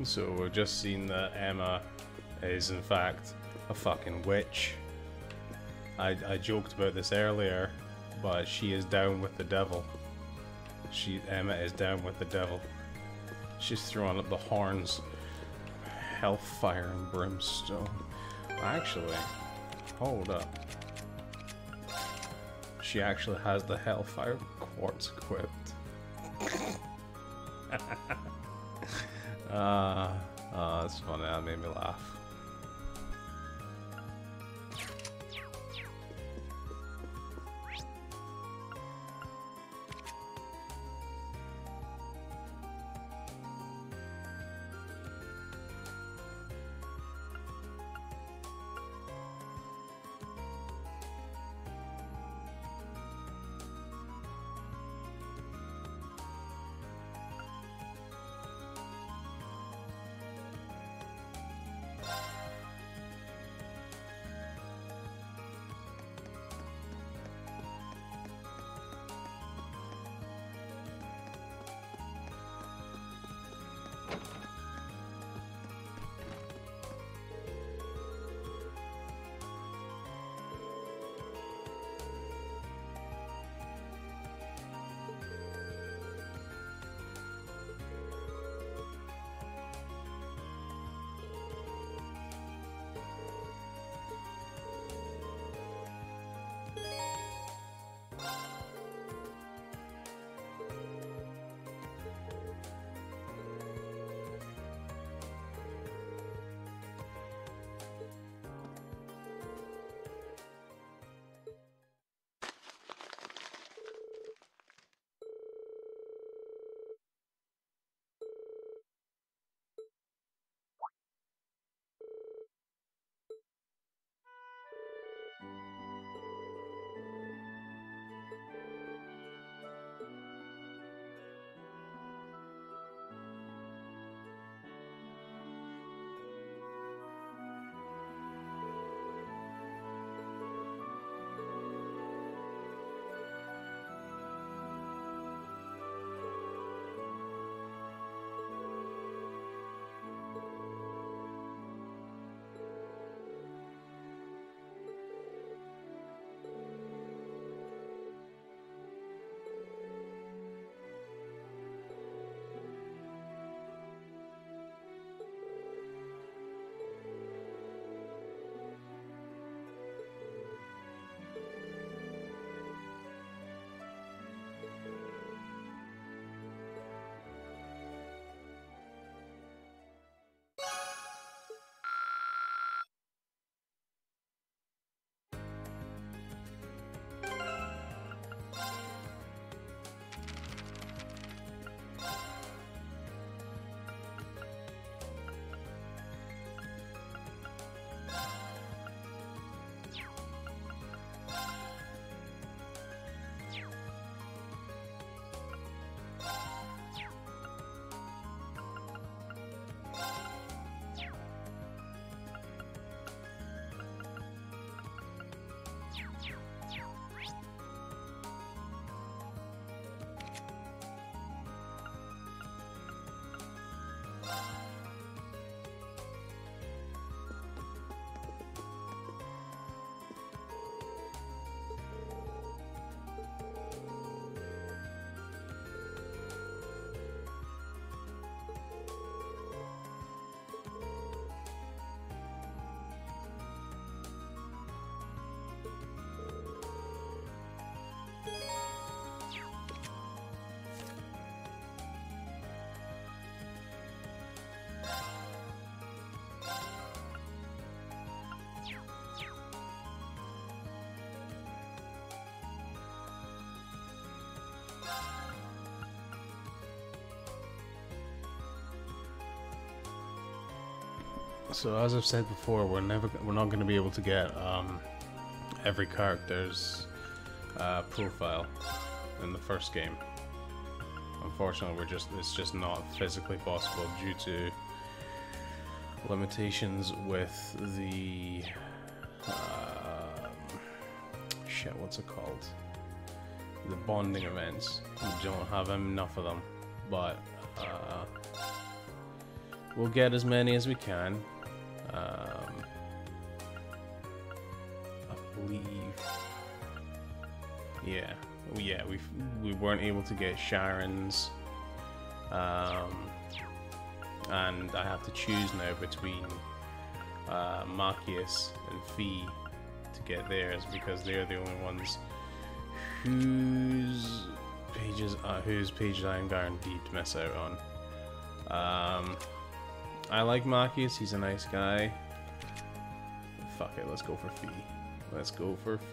So we've just seen that Emma is in fact a fucking witch. I joked about this earlier, but she is down with the devil. Emma is down with the devil. She's throwing up the horns. Hellfire and brimstone. Actually, hold up. She actually has the Hellfire quartz equipped. That's funny. That made me laugh. So as I've said before, we're not going to be able to get every character's profile in the first game. Unfortunately, it's just not physically possible due to limitations with the shit. What's it called? The bonding events. We don't have enough of them, but we'll get as many as we can. I believe, yeah, we weren't able to get Sharon's, and I have to choose now between Marcus and Fee to get theirs because they're the only ones whose pages I'm guaranteed to miss out on. I like Marcus, he's a nice guy. Fuck it, let's go for Fee. Let's go for Fee.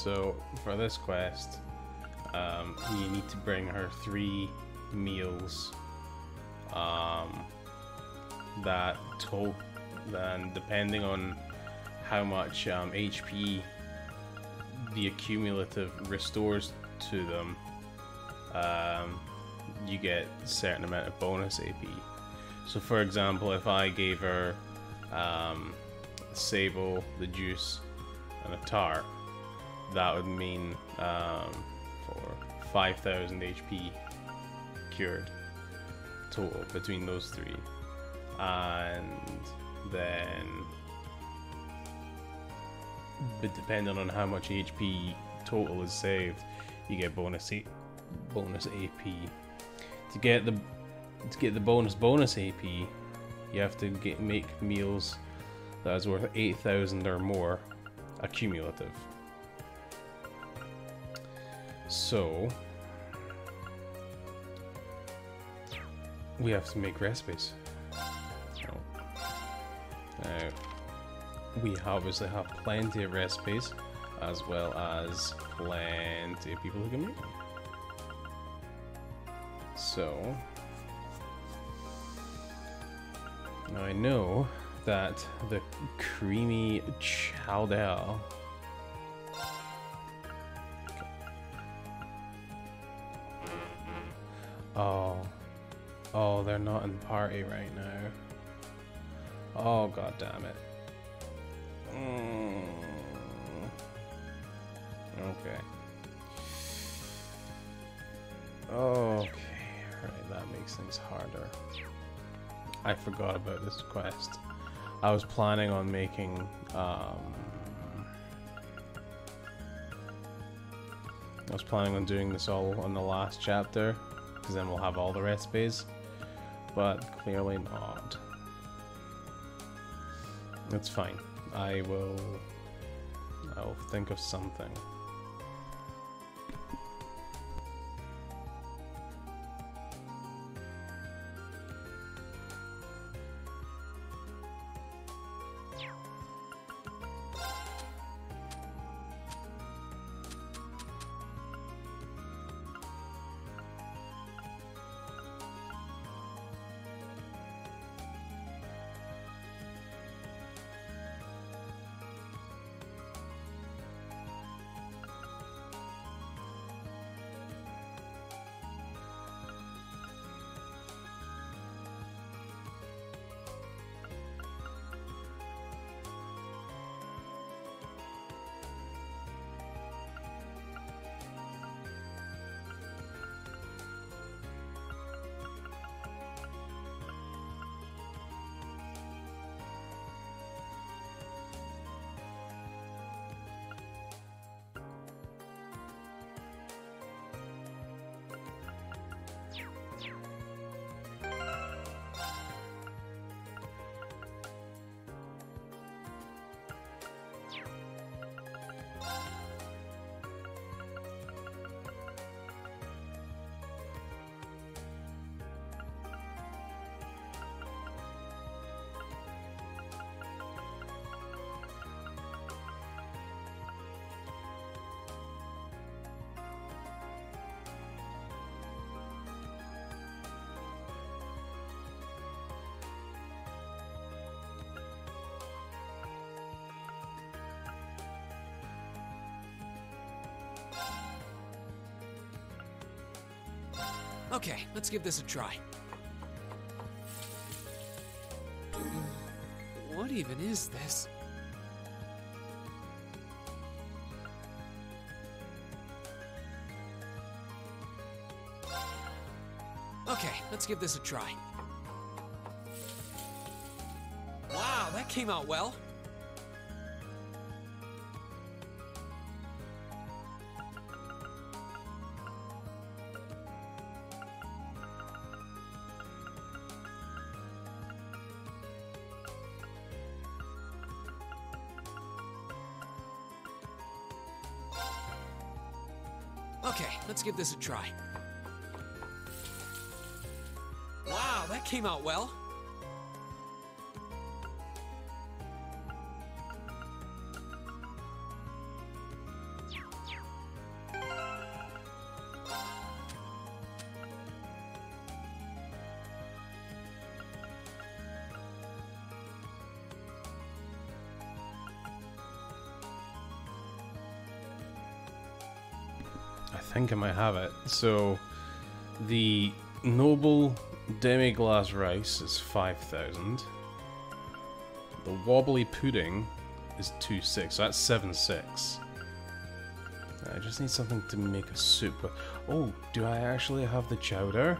So for this quest, you need to bring her 3 meals. Then depending on how much HP the accumulative restores to them, you get a certain amount of bonus AP. So for example, if I gave her Sable, the juice, and a tart, that would mean for 5,000 HP cured total between those 3. And then, but depending on how much HP total is saved, you get bonus AP. To get the bonus AP, you have to make meals that is worth 8,000 or more accumulative. So we have to make recipes. We obviously have plenty of recipes, as well as plenty of people who can make them. So now I know that the creamy chowder. Oh, they're not in the party right now. Oh, god damn it. Okay. Okay, right, that makes things harder. I forgot about this quest. I was planning on making, I was planning on doing this all on the last chapter, because then we'll have all the recipes, but clearly not. It's fine. I'll think of something. Okay, let's give this a try. What even is this? Okay, let's give this a try. Wow, that came out well. Okay, let's give this a try. Wow, that came out well. think I might have it. So, the noble demi-glace rice is 5,000. The wobbly pudding is 2,600, so that's 7,600. I just need something to make a soup with. Oh, do I actually have the chowder?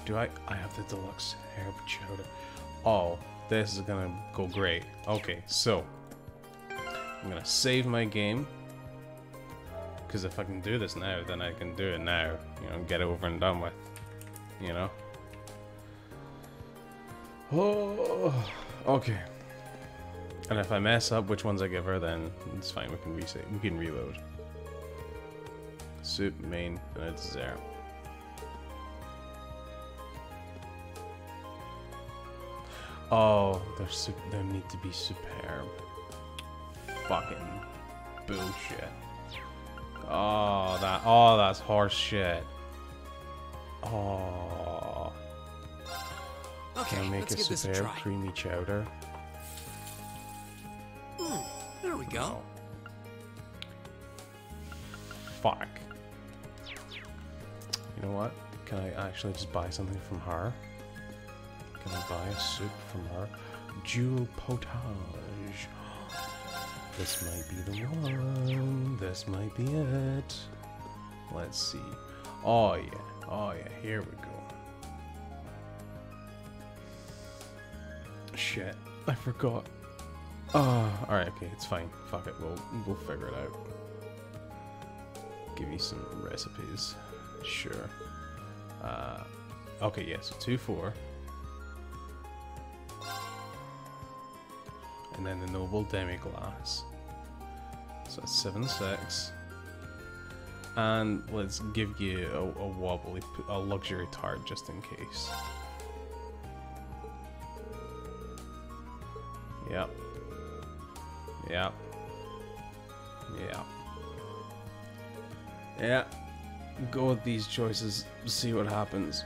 Do I have the deluxe herb chowder. Oh, this is gonna go great. Okay, so I'm gonna save my game, because if I can do this now, then I can do it now. You know, get it over and done with. You know. Oh, okay. And if I mess up which ones I give her, then it's fine. We can reset. We can reload. Soup main, and it's there. Oh, they need to be superb. Fucking bullshit. Oh, that's horse shit. Oh. Okay, can I make let's a give this a superb try. creamy chowder? There we go. Fuck. You know what? Can I actually just buy something from her? Can I buy a soup from her? Jewel potage. This might be the one. This might be it. Let's see. Oh yeah. Oh yeah. Here we go. Shit. I forgot. Oh, alright, okay, it's fine. Fuck it, we'll figure it out. Give you some recipes. Sure. Okay, yeah, so 2-4. And then the noble demi-glace. So that's 7-6. And let's give you a luxury tart just in case. Yep. Yep. Yeah. Yeah. Go with these choices, see what happens.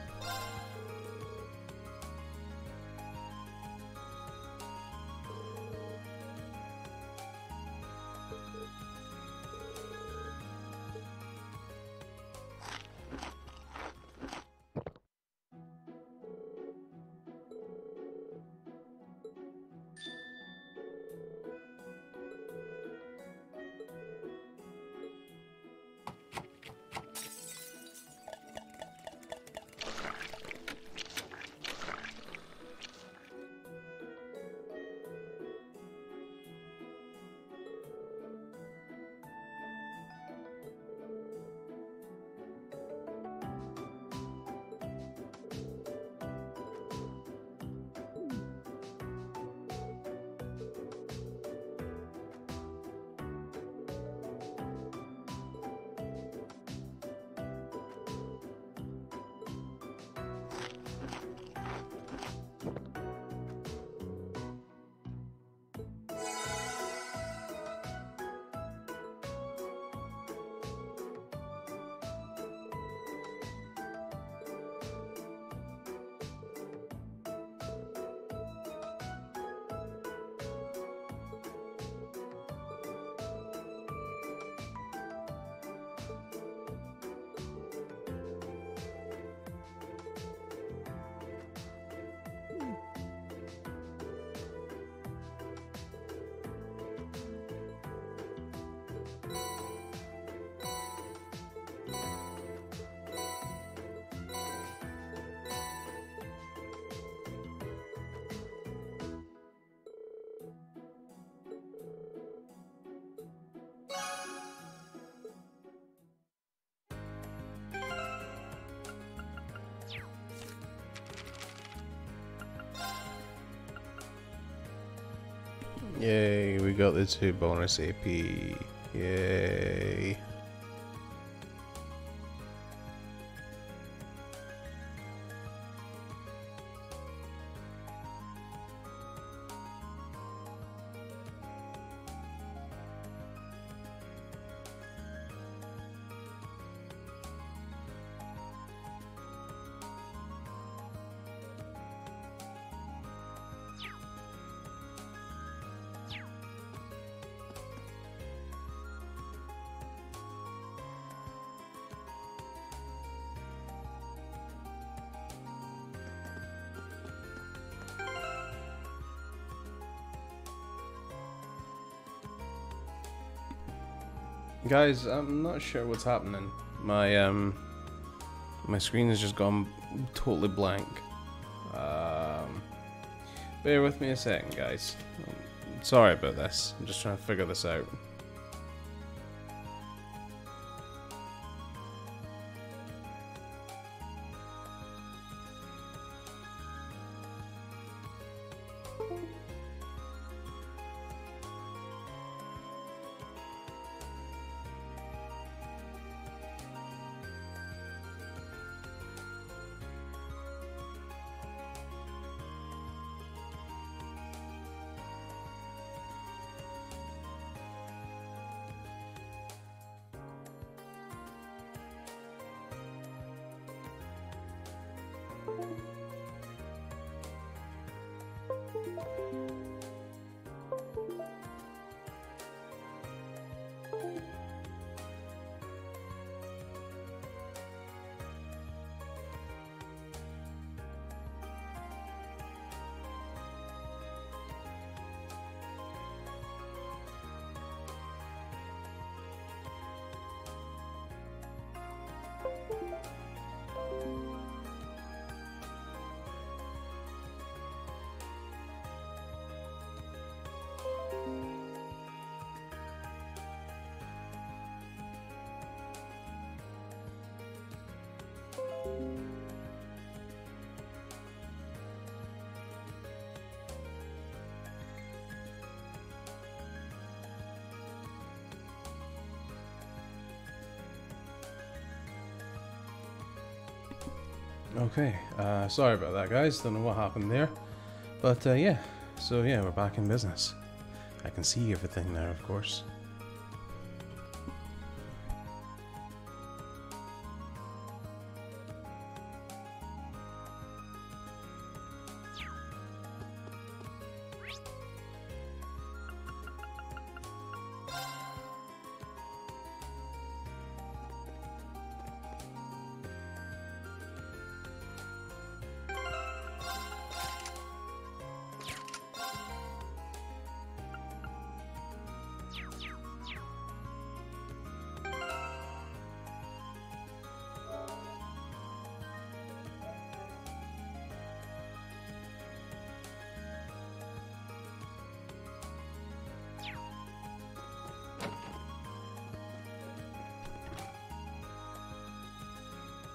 Yay, we got the 2 bonus AP. Yay. Guys, I'm not sure what's happening. My screen has just gone totally blank. Bear with me a second, guys. Sorry about this. I'm just trying to figure this out. Okay, sorry about that, guys. Don't know what happened there. But, yeah. So, yeah, we're back in business. I can see everything now, of course.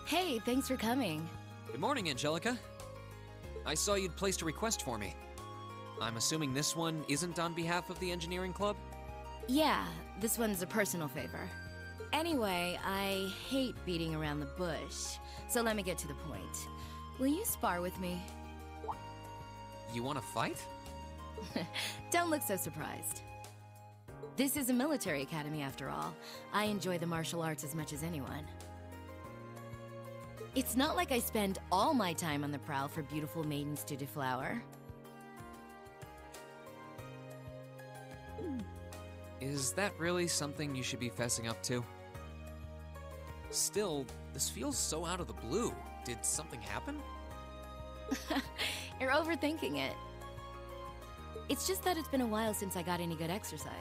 Hey, thanks for coming. Good morning, Angelica. I saw you'd placed a request for me. I'm assuming this one isn't on behalf of the engineering club? Yeah, this one's a personal favor. Anyway, I hate beating around the bush, so let me get to the point. Will you spar with me? You want to fight? Don't look so surprised. This is a military academy after all. I enjoy the martial arts as much as anyone. It's not like I spend all my time on the prowl for beautiful maidens to deflower. Is that really something you should be fessing up to? Still, this feels so out of the blue. Did something happen? You're overthinking it. It's just that it's been a while since I got any good exercise.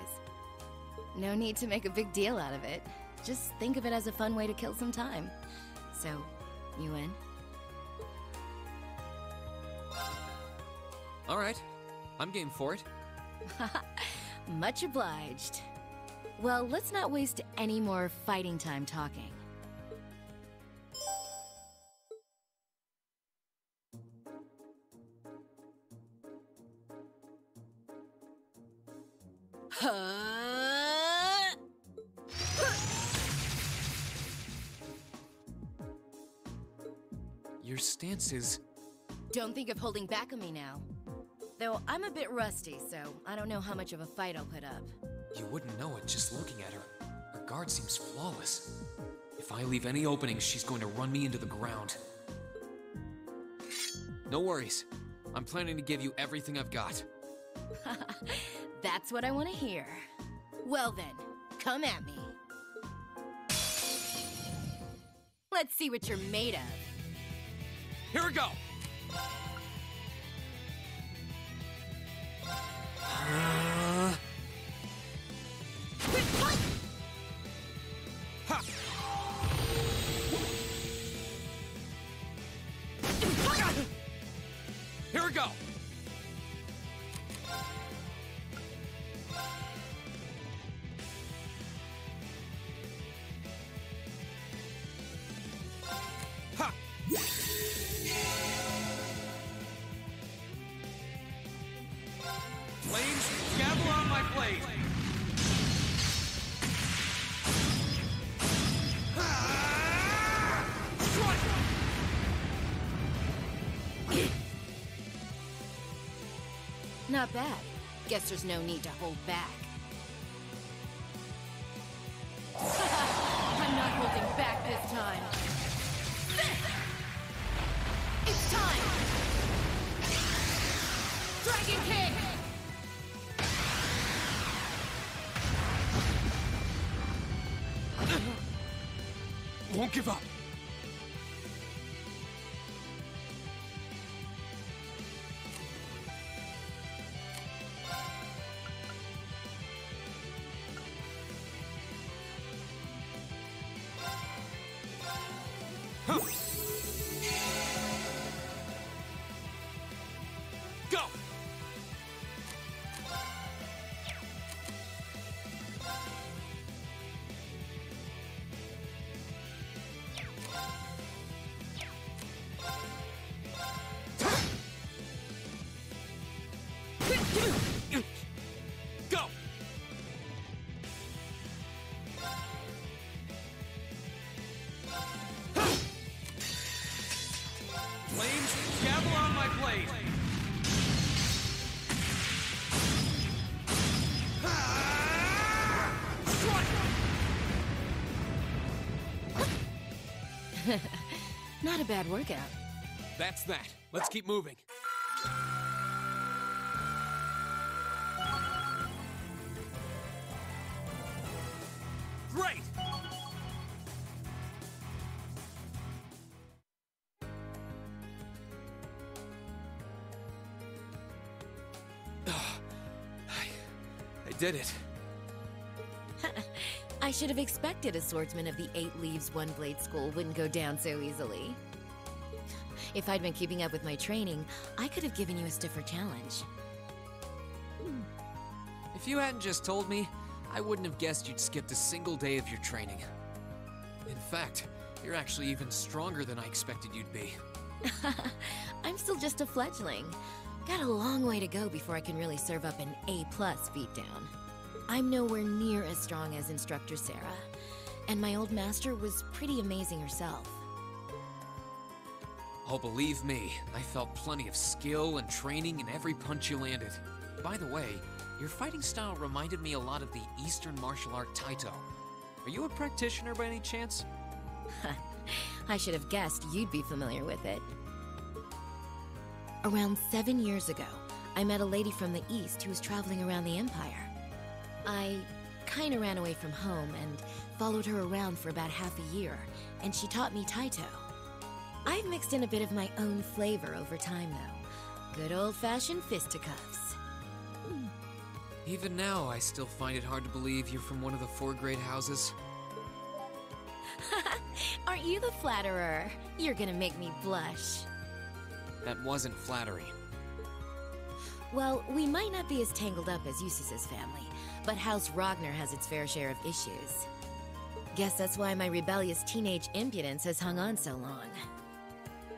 No need to make a big deal out of it. Just think of it as a fun way to kill some time. So, you in? Alright, I'm game for it. Much obliged. Well, let's not waste any more fighting time talking. Your stance is... Don't think of holding back on me now. Though I'm a bit rusty, so I don't know how much of a fight I'll put up. You wouldn't know it just looking at her. Her guard seems flawless. If I leave any openings, she's going to run me into the ground. No worries. I'm planning to give you everything I've got. That's what I want to hear. Well then, come at me. Let's see what you're made of. Here we go! go! Ha! Flames, gavel on my blade! Not bad. Guess there's no need to hold back. I'm not holding back this time. It's time! Dragon King! Won't give up. Go! Go! Flames, gavel on my blade! Not a bad workout. That's that. Let's keep moving. Great! I did it. I should have expected a swordsman of the 8 Leaves One Blade School wouldn't go down so easily. If I'd been keeping up with my training, I could have given you a stiffer challenge. If you hadn't just told me, I wouldn't have guessed you'd skipped a single day of your training. In fact, you're actually even stronger than I expected you'd be. I'm still just a fledgling. Got a long way to go before I can really serve up an A+ beatdown. I'm nowhere near as strong as Instructor Sarah, and my old master was pretty amazing herself. Oh, believe me, I felt plenty of skill and training in every punch you landed. By the way, your fighting style reminded me a lot of the Eastern martial art Taito. Are you a practitioner by any chance? I should have guessed you'd be familiar with it. Around 7 years ago, I met a lady from the East who was traveling around the Empire. I kinda ran away from home and followed her around for about half a year, and she taught me Taito. I've mixed in a bit of my own flavor over time, though. Good old-fashioned fisticuffs. Even now, I still find it hard to believe you're from one of the 4 great houses. Aren't you the flatterer? You're gonna make me blush. That wasn't flattery. Well, we might not be as tangled up as Eustace's family, but House Ragnar has its fair share of issues. Guess that's why my rebellious teenage impudence has hung on so long.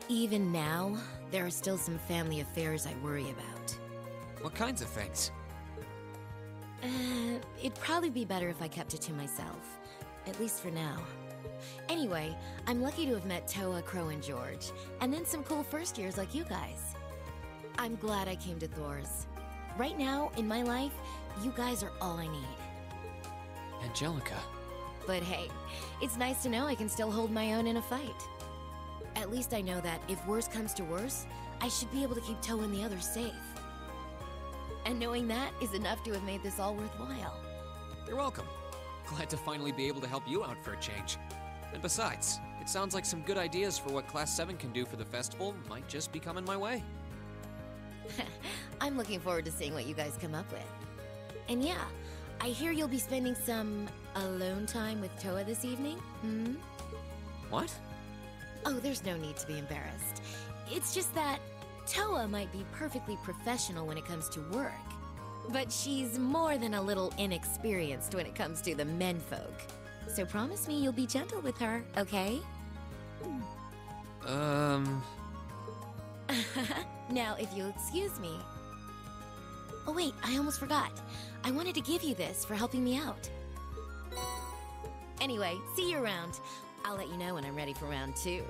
Even now, there are still some family affairs I worry about. What kinds of things? It'd probably be better if I kept it to myself. At least for now. Anyway, I'm lucky to have met Toa, Crow, and George, and then some cool first years like you guys. I'm glad I came to Thor's. Right now, in my life, you guys are all I need. Angelica. But hey, it's nice to know I can still hold my own in a fight. At least I know that if worse comes to worse, I should be able to keep Toa and the others safe. And knowing that is enough to have made this all worthwhile. You're welcome. Glad to finally be able to help you out for a change. And besides, it sounds like some good ideas for what Class 7 can do for the festival might just be coming my way. I'm looking forward to seeing what you guys come up with. And yeah, I hear you'll be spending some alone time with Toa this evening, hmm? What? Oh, there's no need to be embarrassed. It's just that Toa might be perfectly professional when it comes to work, but she's more than a little inexperienced when it comes to the menfolk. So promise me you'll be gentle with her, okay? Now, if you'll excuse me. Oh wait, I almost forgot. I wanted to give you this for helping me out. Anyway, see you around. I'll let you know when I'm ready for round 2.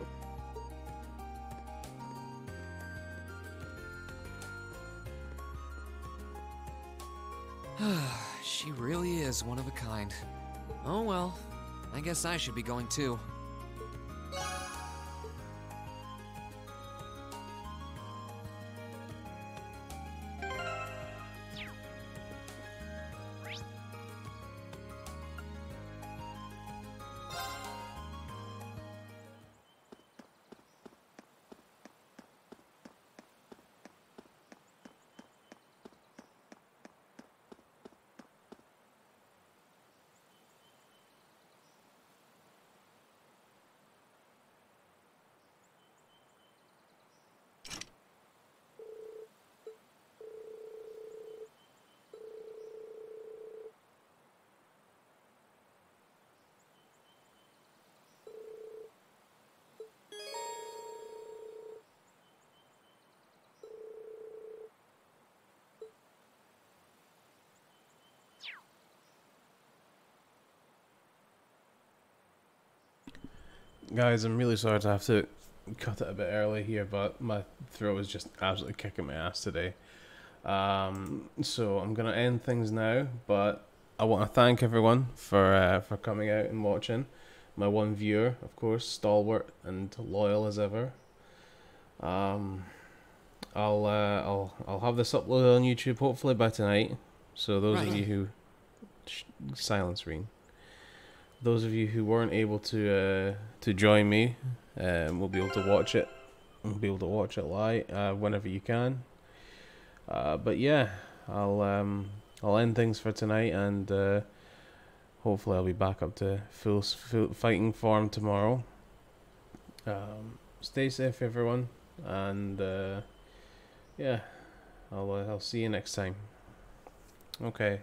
She really is one of a kind. Oh well, I guess I should be going too. Guys, I'm really sorry to have to cut it a bit early here, but my throat is just absolutely kicking my ass today. So I'm gonna end things now, but I want to thank everyone for coming out and watching. My one viewer, of course, stalwart and loyal as ever. I'll have this uploaded on YouTube hopefully by tonight. So those of you who silence Reen. Those of you who weren't able to join me, will be able to watch it. We'll be able to watch it live whenever you can. But yeah, I'll end things for tonight, and hopefully I'll be back up to full fighting form tomorrow. Stay safe, everyone, and yeah, I'll see you next time. Okay.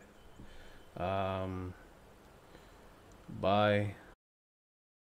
Bye.